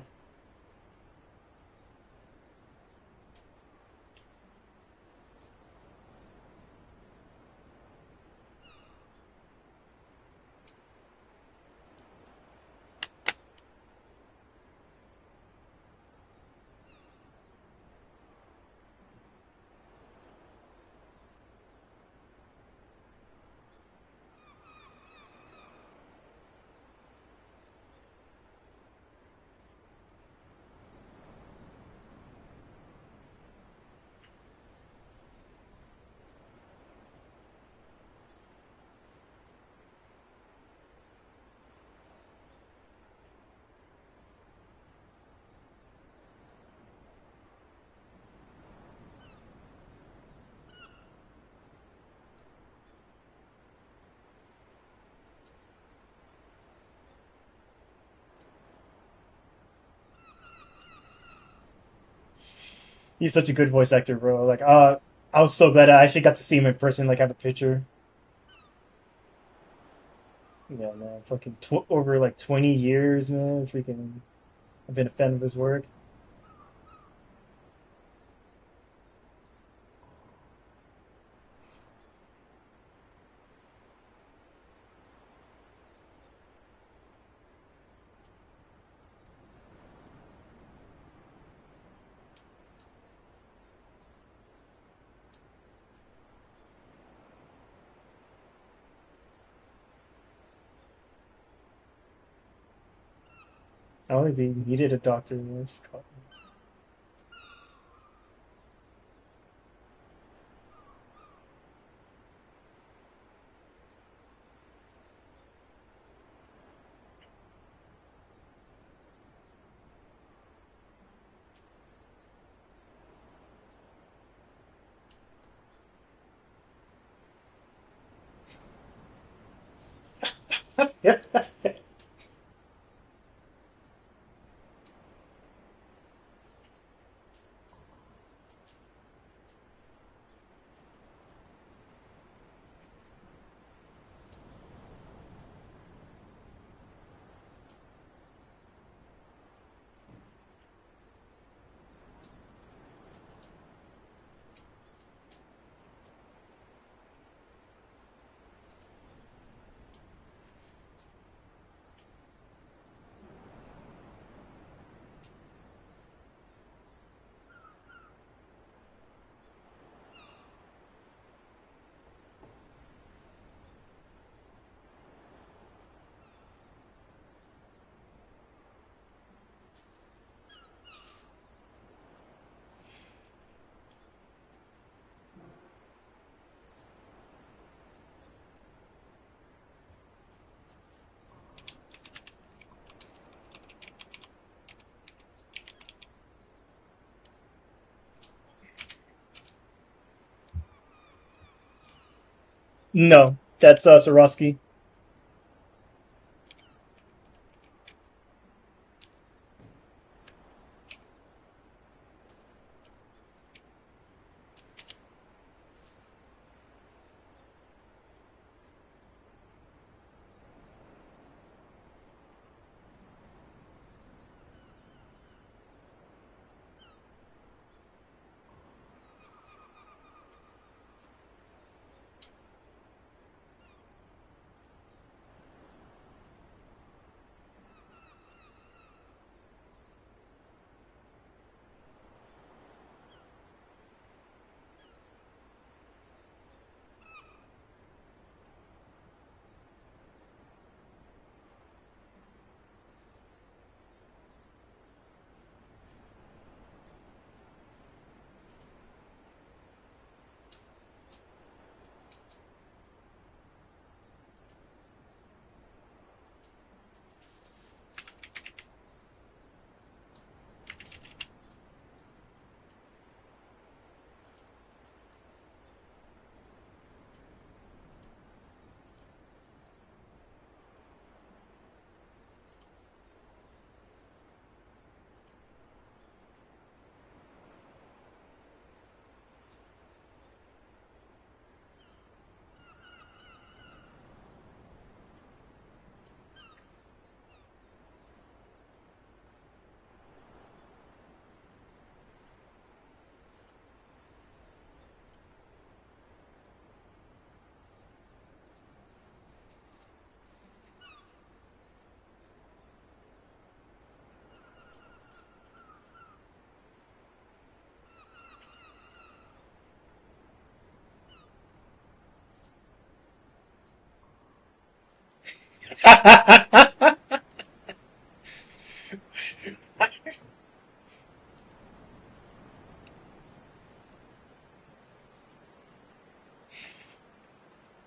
He's such a good voice actor, bro. Like, I was so glad I actually got to see him in person, like, have a picture. Yeah, man. Fucking over, like, 20 years, man. Freaking, I've been a fan of his work. I don't think they needed a doctor in this. Yeah. No, that's Swarovski.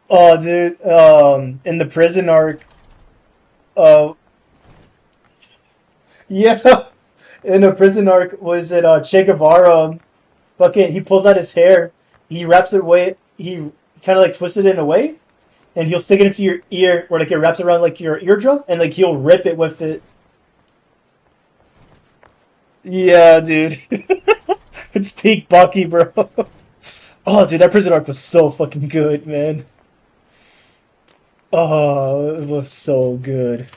Oh, dude. In the prison arc, uh, yeah, in the prison arc, was it Che Guevara? Fucking, he pulls out his hair, he wraps it away, he kind of like twists it in a way, and he'll stick it into your ear, or like it wraps around like your eardrum, and like he'll rip it with it. Yeah, dude. It's peak Bucky, bro. Oh, dude, that prison arc was so fucking good, man. Oh, it was so good.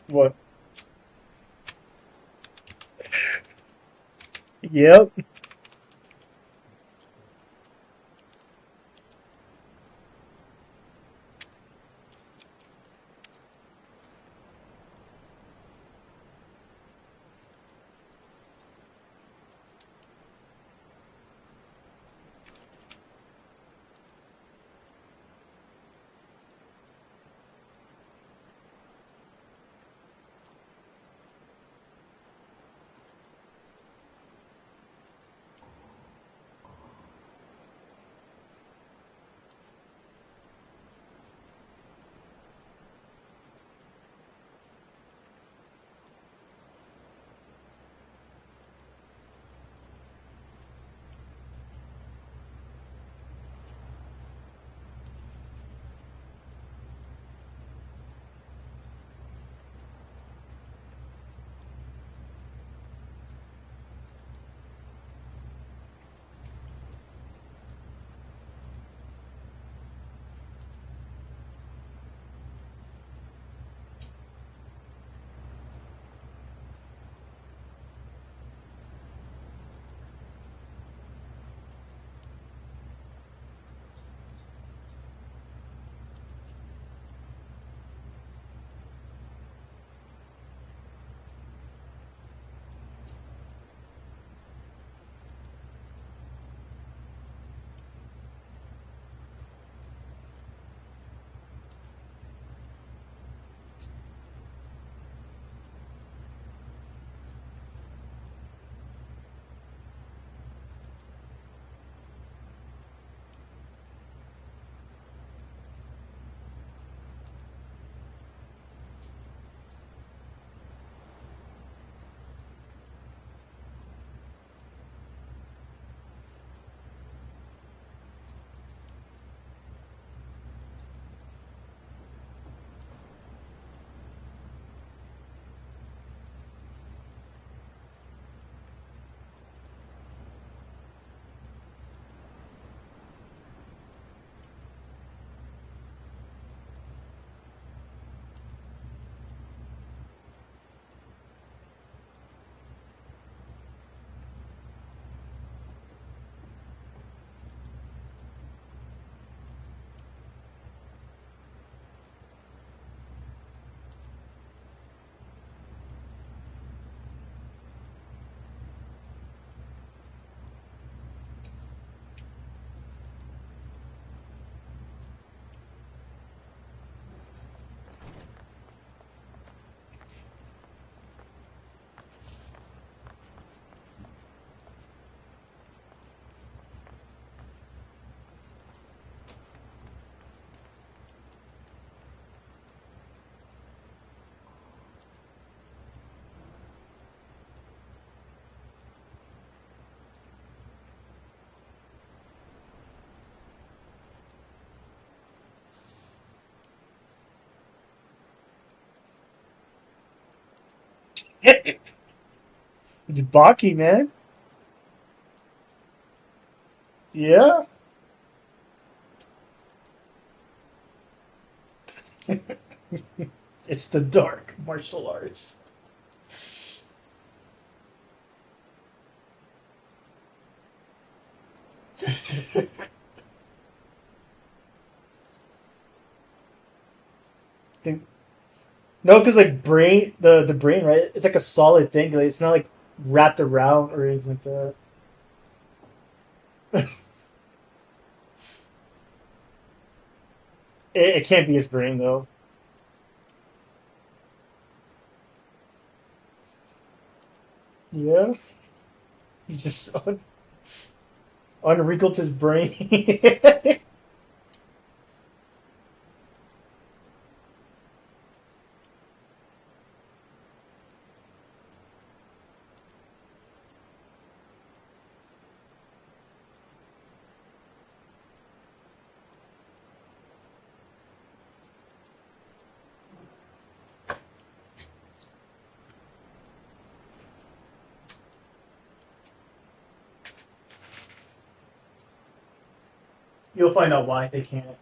What? Yep. It's Baki, man. Yeah. It's the dark martial arts. Think- No, because like brain, the brain, right? It's like a solid thing. Like, it's not like wrapped around or anything like that. It can't be his brain though. Yeah, he just unwrinkled his brain. You'll find out why they can't.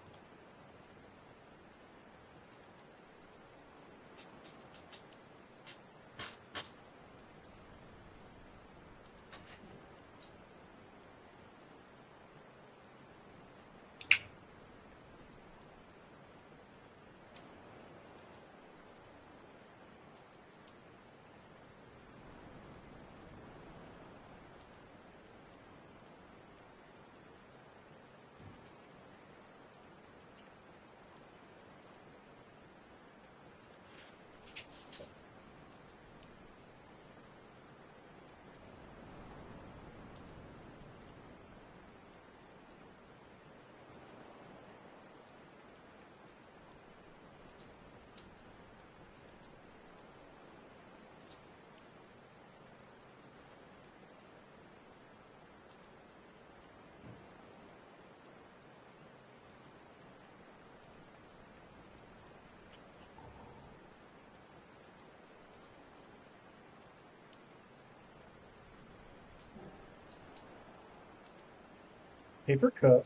Paper cut.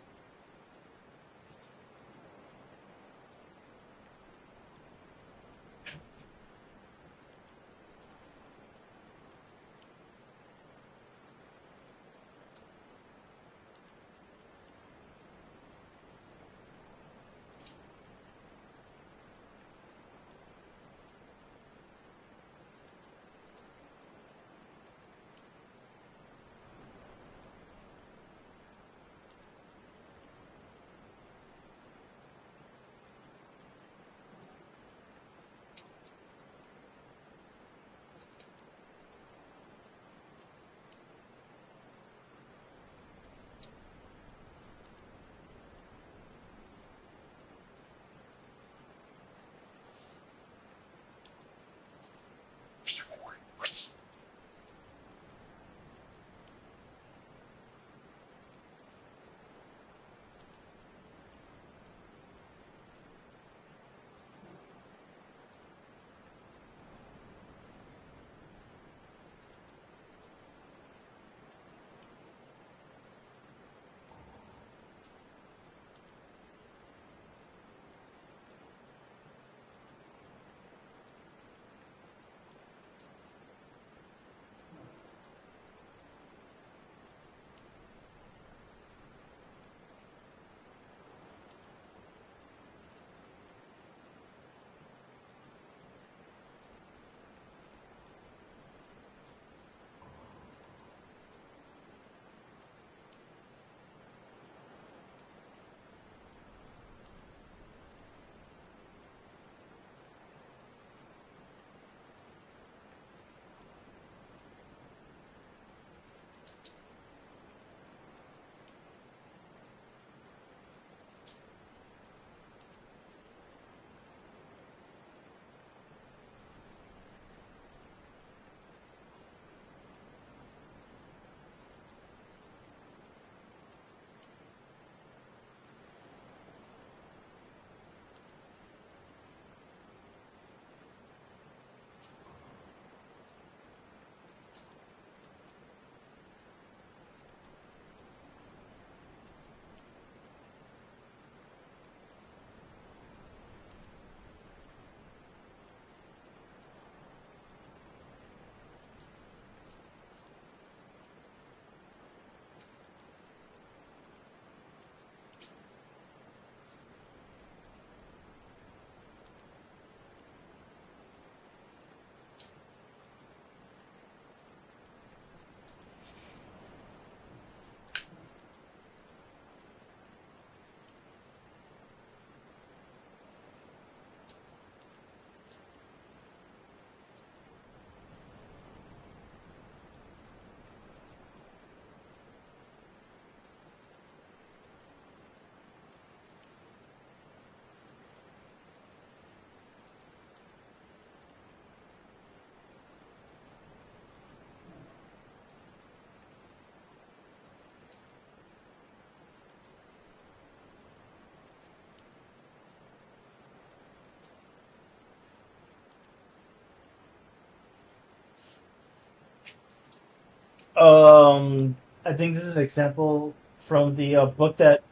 I think this is an example from the book that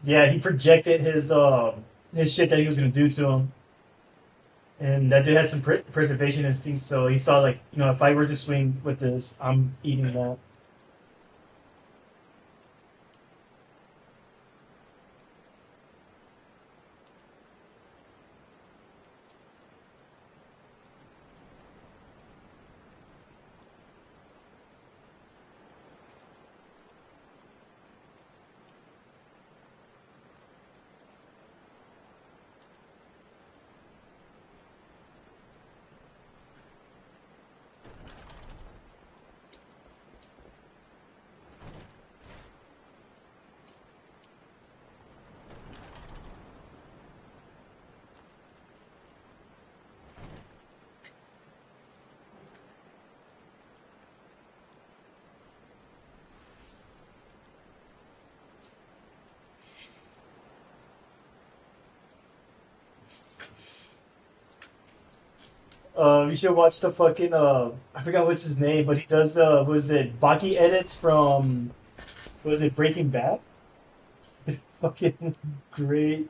yeah he projected his shit that he was gonna do to him, and that dude had some preservation instincts. So he saw like if I were to swing with this, I'm eating that. You should watch the fucking I forgot what's his name, but he does was it Baki edits from was it Breaking Bad? It's fucking great.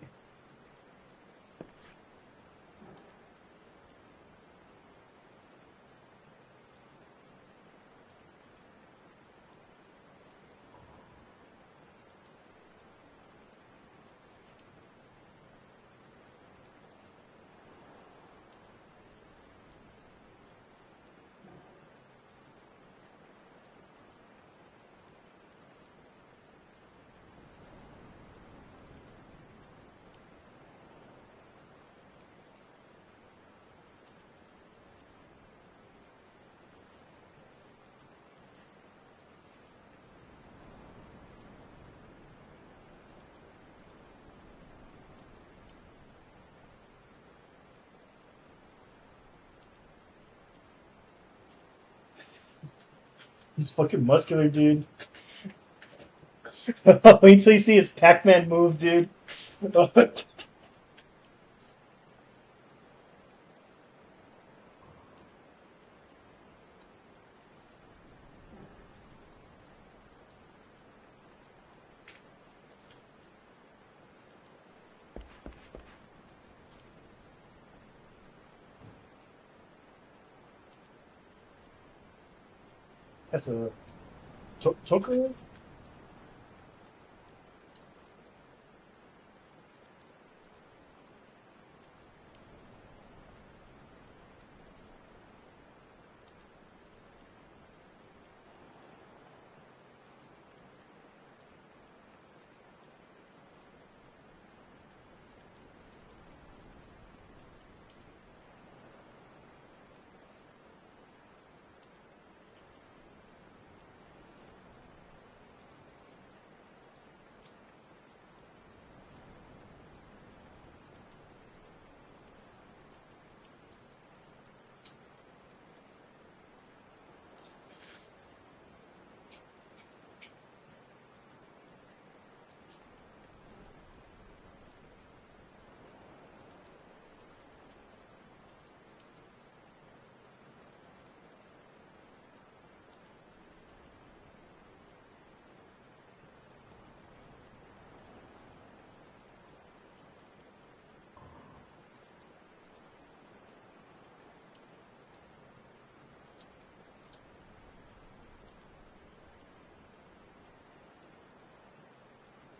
He's fucking muscular, dude. Wait till you see his Pac-Man move, dude. That's a choker.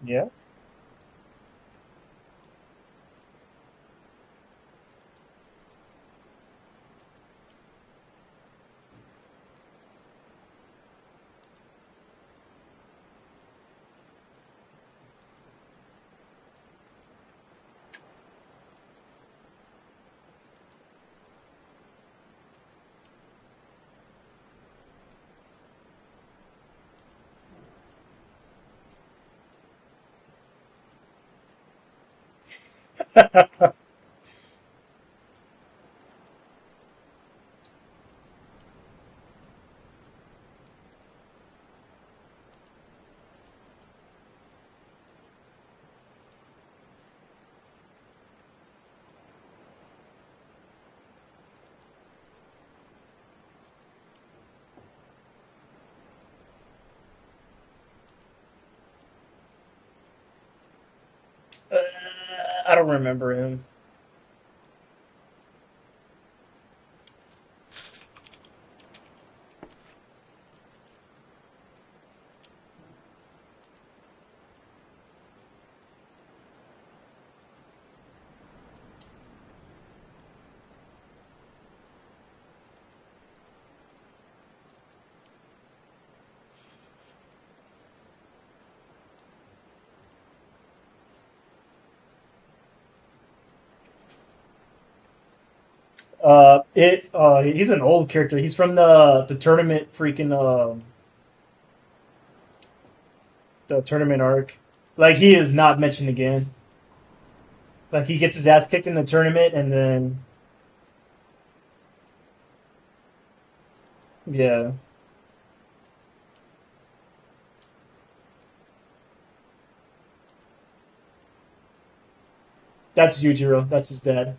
Yeah. I don't remember him. He's an old character. He's from the tournament freaking the tournament arc. Like he is not mentioned again. Like he gets his ass kicked in the tournament and then yeah. That's Yujiro. That's his dad.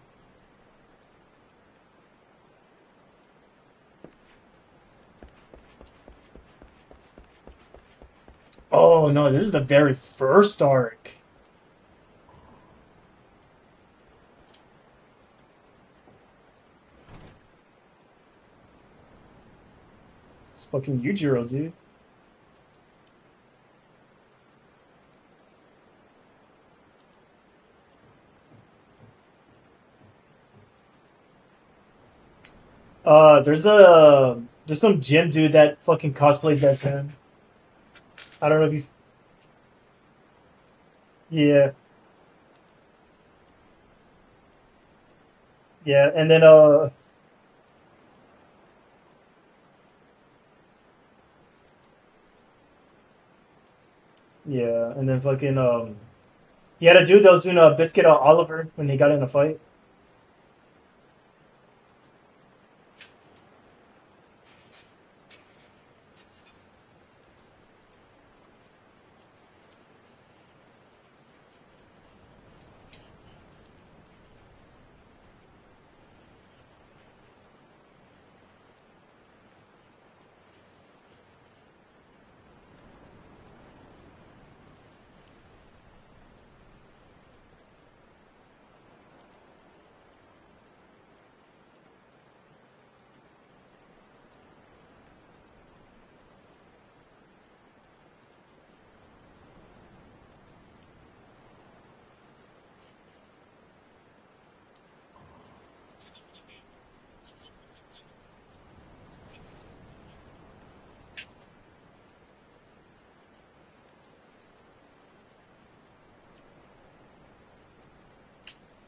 Oh no, this is the very first arc. It's fucking Yujiro, dude. There's some gym dude that fucking cosplays as him. I don't know if he's yeah. Yeah, and then yeah, and then fucking he had a dude that was doing a biscuit Oliver when they got in a fight.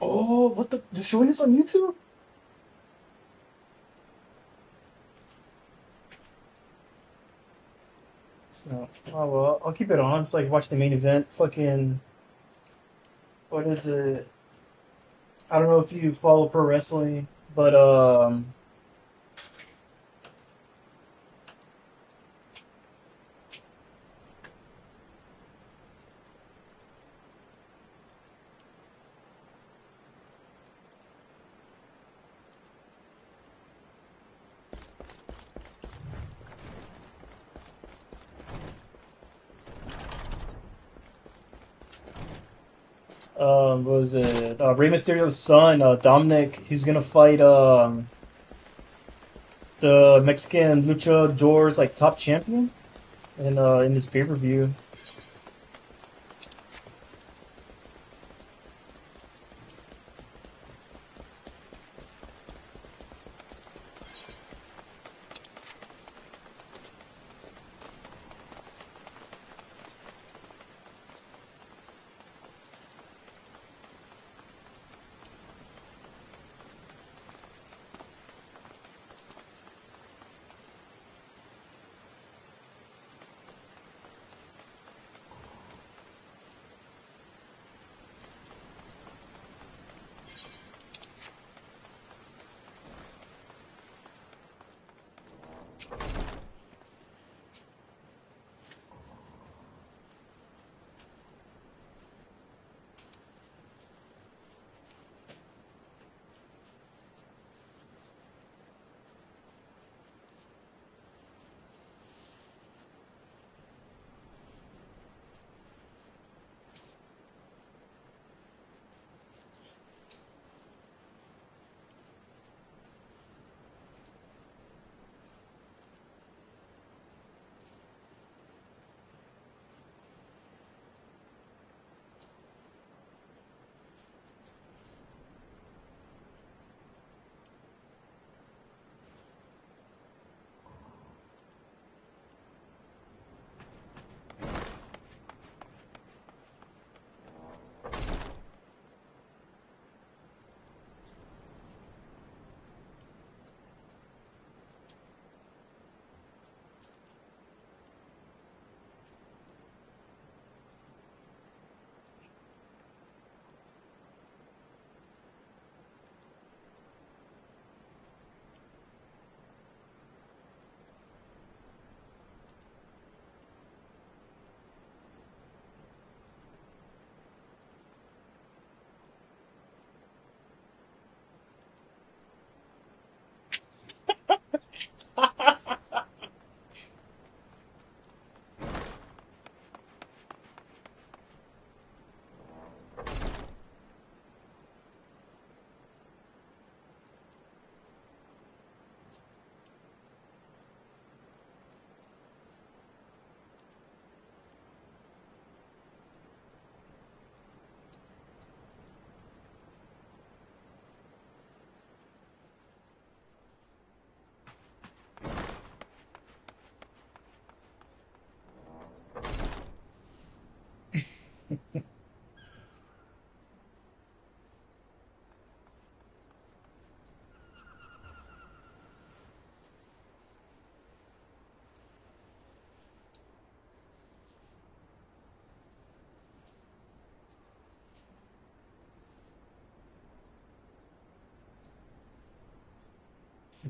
Oh, what the? They're showing this on YouTube? No. Oh well, I'll keep it on so I can watch the main event. Fucking, what is it? I don't know if you follow pro wrestling, but what was it? Rey Mysterio's son, Dominic. He's gonna fight the Mexican luchador's like top champion in this pay per view.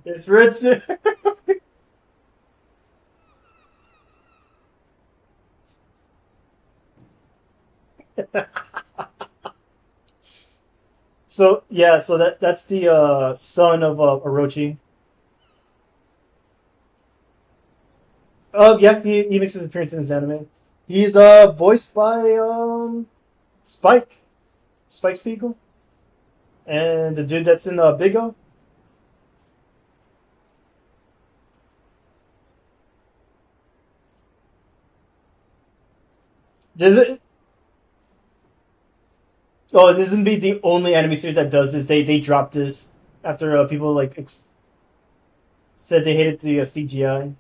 It's Ritsu. So yeah, so that's the son of Orochi. Oh yeah, he makes his appearance in his anime. He's voiced by Spike Spiegel, and the dude that's in Big O. Oh, this isn't be the only anime series that does this. They dropped this after people like said they hated the CGI.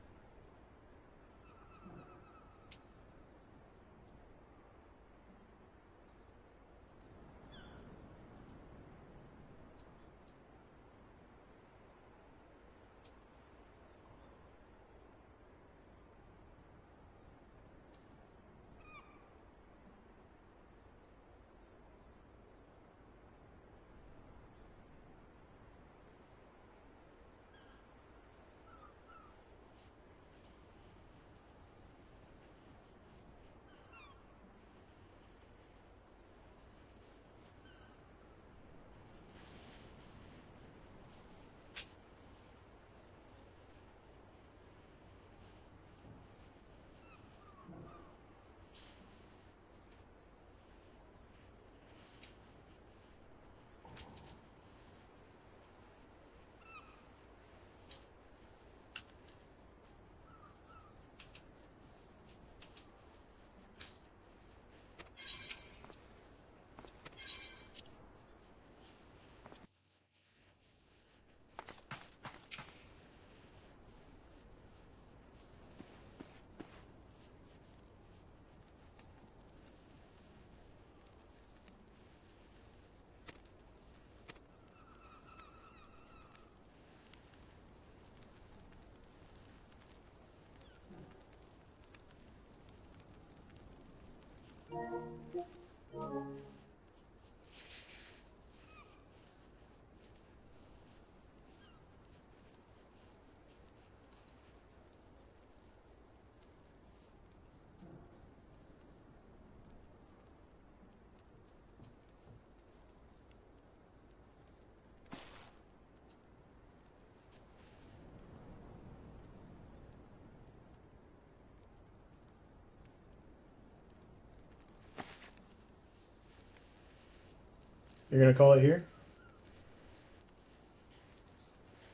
You're gonna call it here?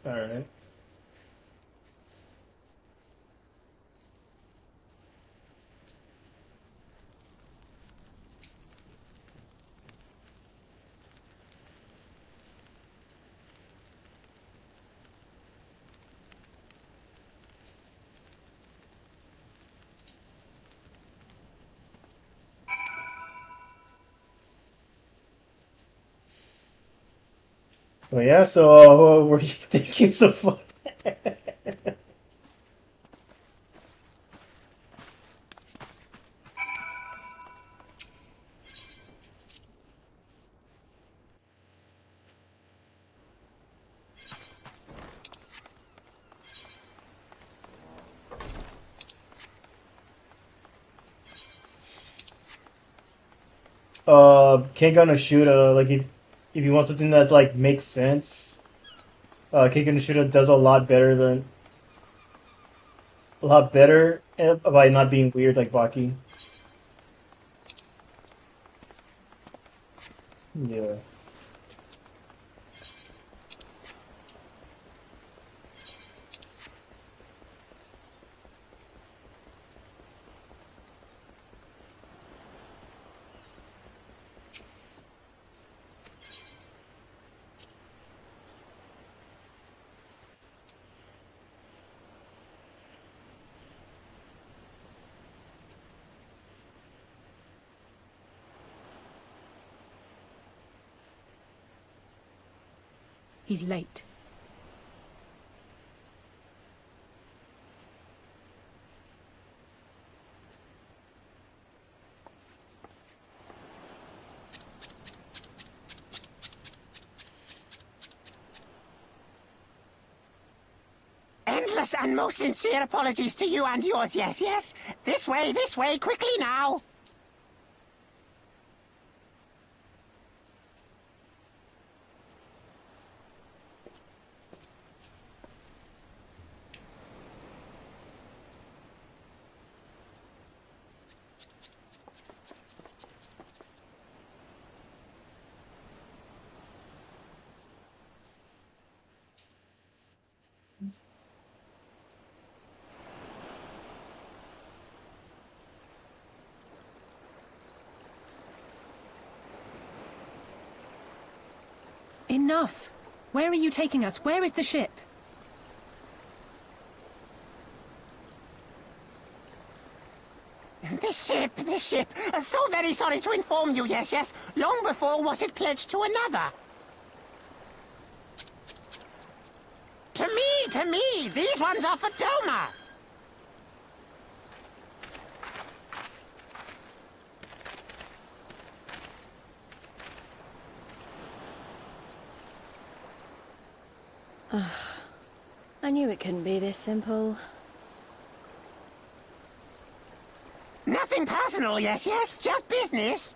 Alright. Well, yeah, so what were you thinking so far? Kengan no Shooter, like if you want something that like makes sense, Kengan no Shooter does a lot better by not being weird like Baki. Yeah.
He's late.
Yes, and most sincere apologies to you and yours, yes, yes. This way, quickly now.
Enough! Where are you taking us? Where is the ship?
The ship. So very sorry to inform you, yes, yes. Long before was it pledged to another. To me. These ones are for Doma.
I knew it couldn't be this simple.
Nothing personal, yes, yes. Just business.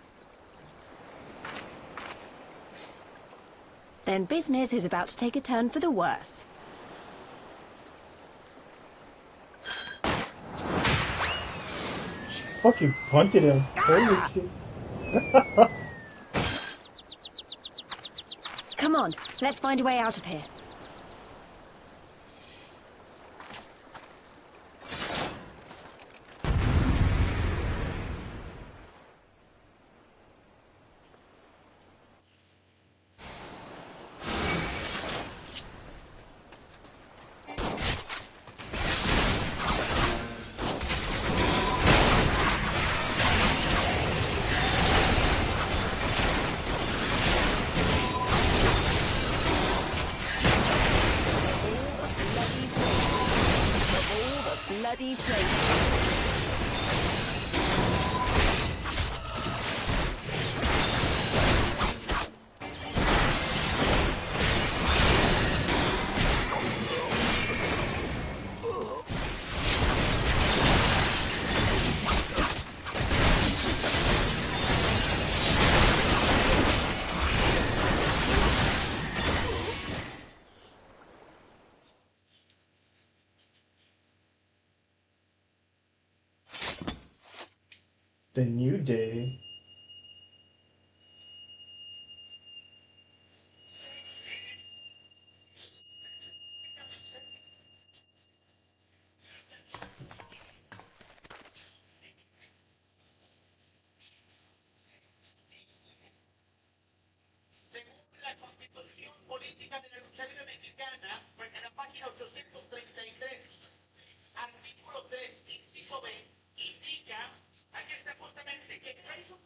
Then business is about to take a turn for the worse.
She fucking punted him. Holy shit.
Come on, let's find a way out of here. Bloody place.
The New Day.
Según la Constitución Política de la Lucha Libre Mexicana, porque en la página 833, artículo 3, inciso B, indica, aquí está justamente, que trae su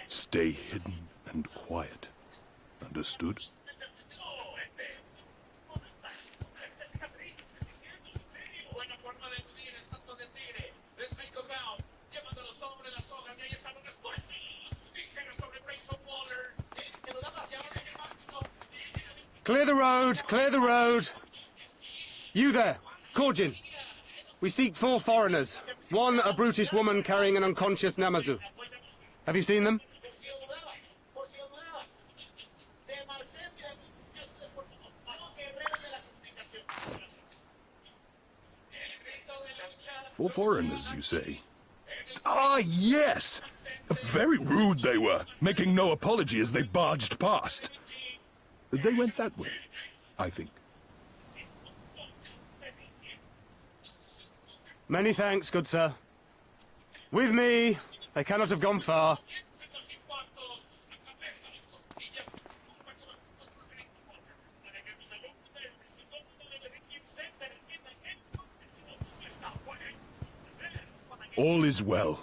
Stay hidden and quiet. Understood?
Clear the road! Clear the road! You there, Korjin. We seek 4 foreigners. One, a brutish woman carrying an unconscious Namazu. Have you seen them?
For foreigners, you say? Ah, yes! Very rude they were, making no apology as they barged past. They went that way, I think.
Many thanks, good sir. With me, they cannot have gone far.
All is well.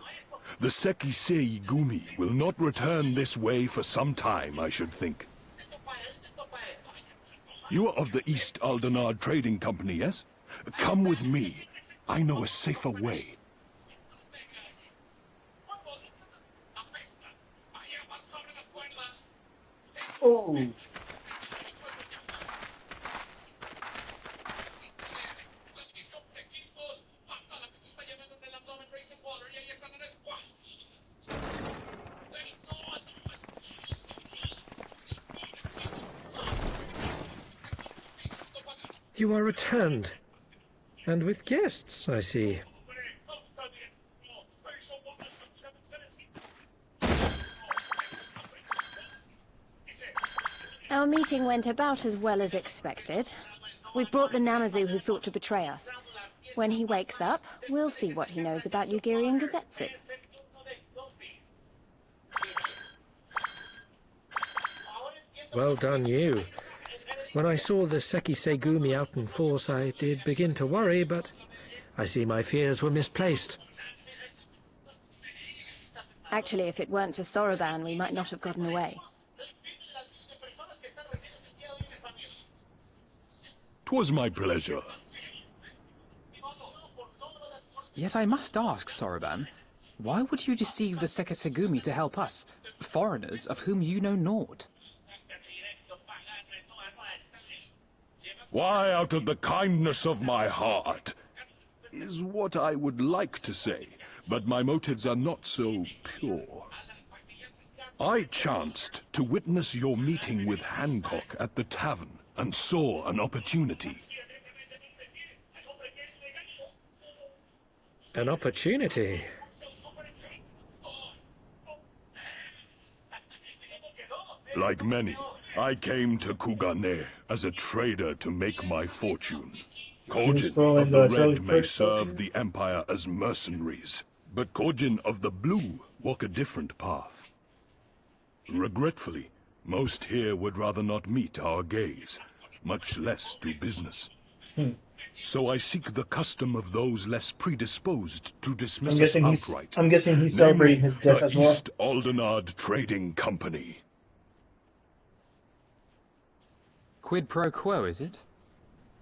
The Sekisei Gumi will not return this way for some time, I should think. You are of the East Aldenard Trading Company, yes? Come with me. I know a safer way.
Oh.
You are returned. And with guests, I see.
Our meeting went about as well as expected. We've brought the Namazu who thought to betray us. When he wakes up, we'll see what he knows about Yugiri and Gazetsu.
Well done, you. When I saw the Sekisei Gumi out in force, I did begin to worry, but I see my fears were misplaced.
Actually, if it weren't for Soroban, we might not have gotten away.
'Twas my pleasure.
Yet I must ask, Soroban, why would you deceive the Sekisegumi to help us, foreigners of whom you know naught?
Why, out of the kindness of my heart, is what I would like to say, but my motives are not so pure. I chanced to witness your meeting with Hancock at the tavern, and saw an opportunity.
An opportunity?
Like many, I came to Kugane as a trader to make my fortune. Kojin of the Red may serve the Empire as mercenaries, but Kojin of the Blue walk a different path. Regretfully, most here would rather not meet our gaze, much less do business. So I seek the custom of those less predisposed to dismiss us outright.
I'm guessing he's celebrating his death as well.
The East Aldenard Trading Company.
Quid pro quo, is it?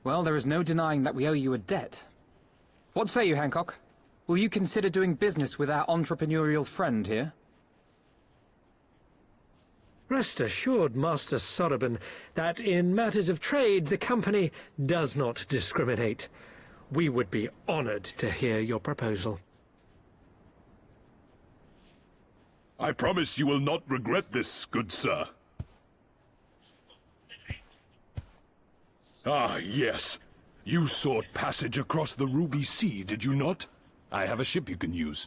Well, there is no denying that we owe you a debt. What say you, Hancock? Will you consider doing business with our entrepreneurial friend here?
Rest assured, Master Soroban, that in matters of trade the company does not discriminate. We would be honored to hear your proposal.
I promise you will not regret this, good sir. Ah, yes. You sought passage across the Ruby Sea, did you not? I have a ship you can use.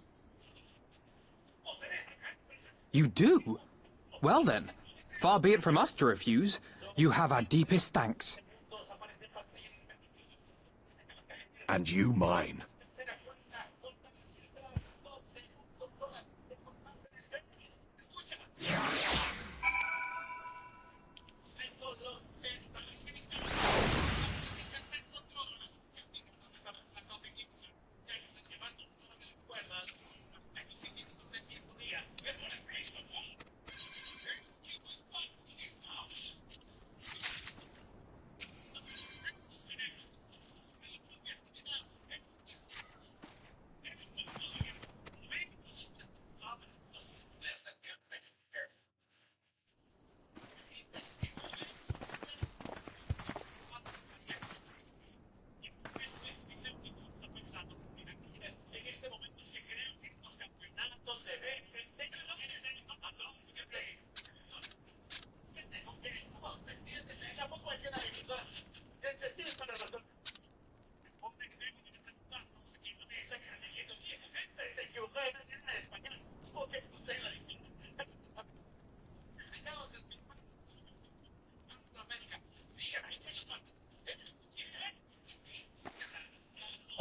You do? Well then, far be it from us to refuse. You have our deepest thanks.
And you mine.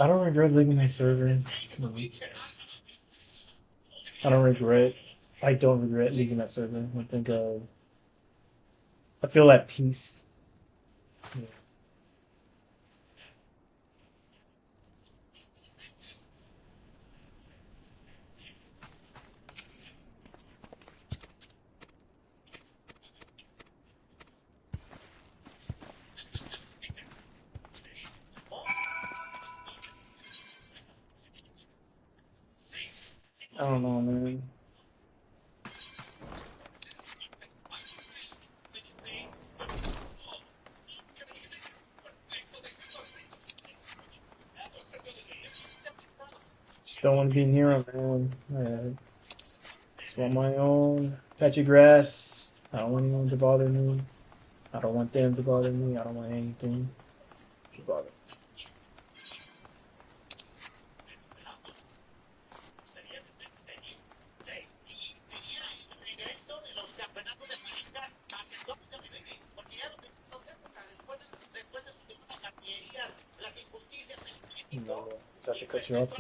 I don't regret leaving my server. I don't regret. I don't regret leaving that server. I think I feel at peace. Yeah. I don't know, man. Just don't want to be near him, man. Just want my own patch of grass. I don't want anyone to bother me. I don't want them to bother me. I don't want anything to bother me. No, just have to cut you off.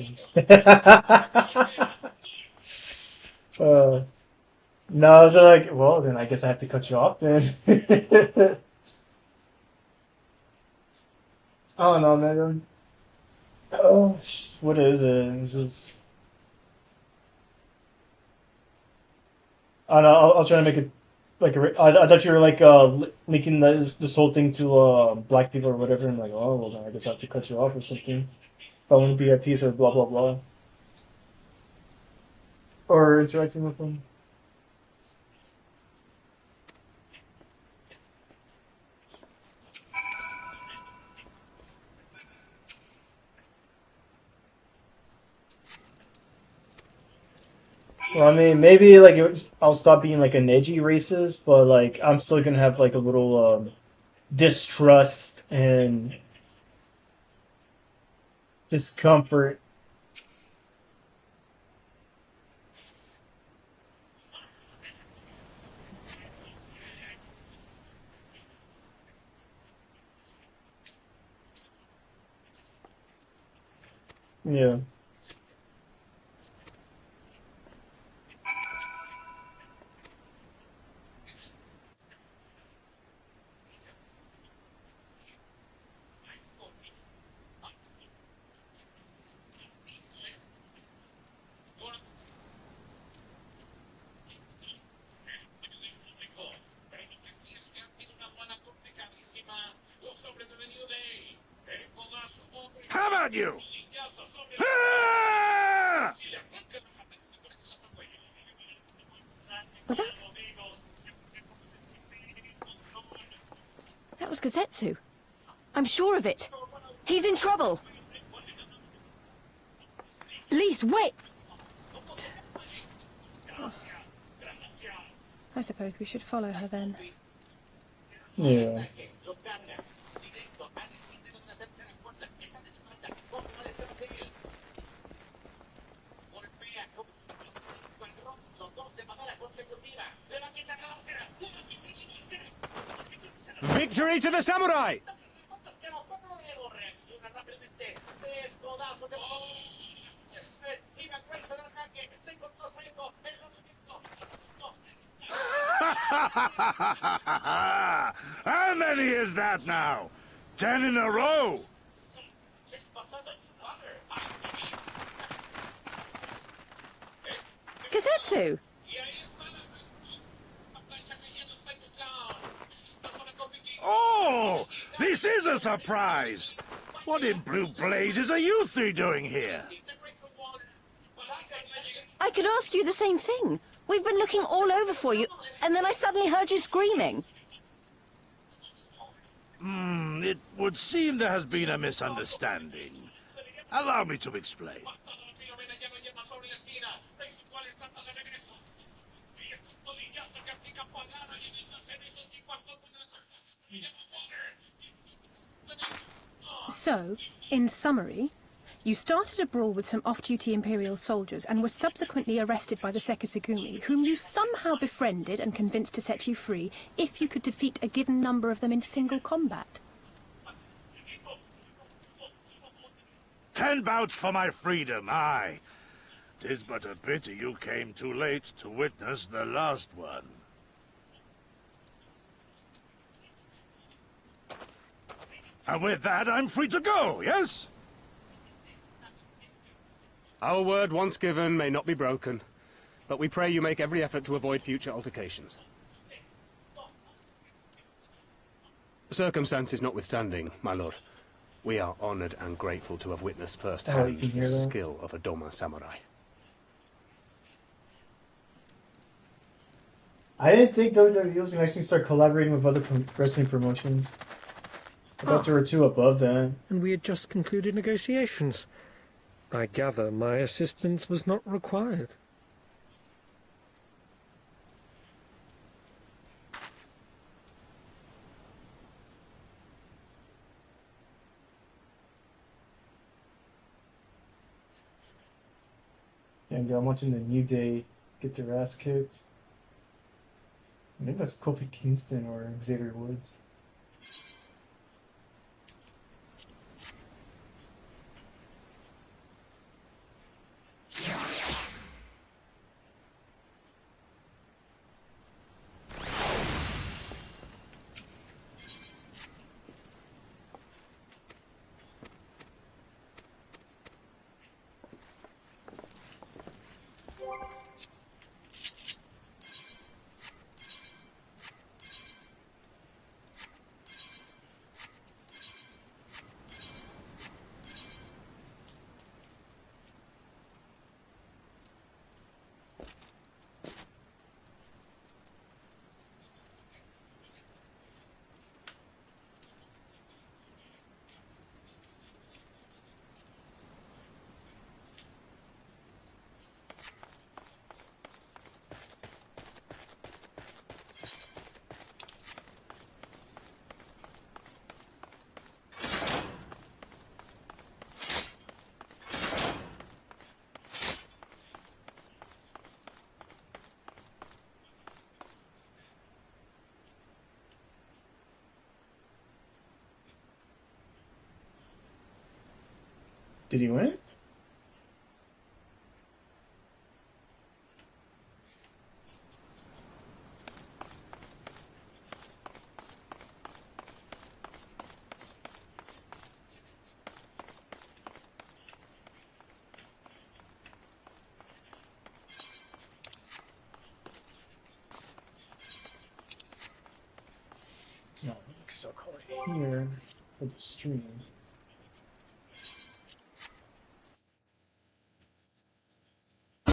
No, I was like, well, then I guess I have to cut you off then. I don't know, man. Oh, what is it? It's just. I don't know. I'll try to make it like I thought you were like linking this whole thing to black people or whatever. I'm like, oh, well, then I guess I have to cut you off or something. If I want to be at peace or blah blah blah, or interacting with them. Well, I mean, maybe like I'll stop being like an edgy racist, but like I'm still gonna have like a little distrust and discomfort. Yeah.
How about you? Ah!
Was that
That was Kazetsu. I'm sure of it. He's in trouble. Lise, wait!
Oh. I suppose we should follow her then.
Yeah.
Victory to the samurai!
How many is that now? 10 in a row?
Kazetsu!
Oh! This is a surprise! What in blue blazes are you three doing here?
I could ask you the same thing. We've been looking all over for you, and then I suddenly heard you screaming.
It would seem there has been a misunderstanding. Allow me to explain.
So, in summary, you started a brawl with some off-duty Imperial soldiers and were subsequently arrested by the Sekisagumi, whom you somehow befriended and convinced to set you free if you could defeat a given number of them in single combat.
10 bouts for my freedom, aye. 'Tis but a pity you came too late to witness the last one. And with that, I'm free to go, yes?
Our word once given may not be broken, but we pray you make every effort to avoid future altercations. Circumstances notwithstanding, my lord, we are honored and grateful to have witnessed firsthand the skill of a Doma samurai.
I didn't think WWE was going to actually start collaborating with other wrestling promotions. I thought there were two above that.
And we had just concluded negotiations. I gather my assistance was not required.
And I'm watching the New Day get their ass kicked. I think that's Kofi Kingston or Xavier Woods. Did he win? No, because I'll call it here for the stream.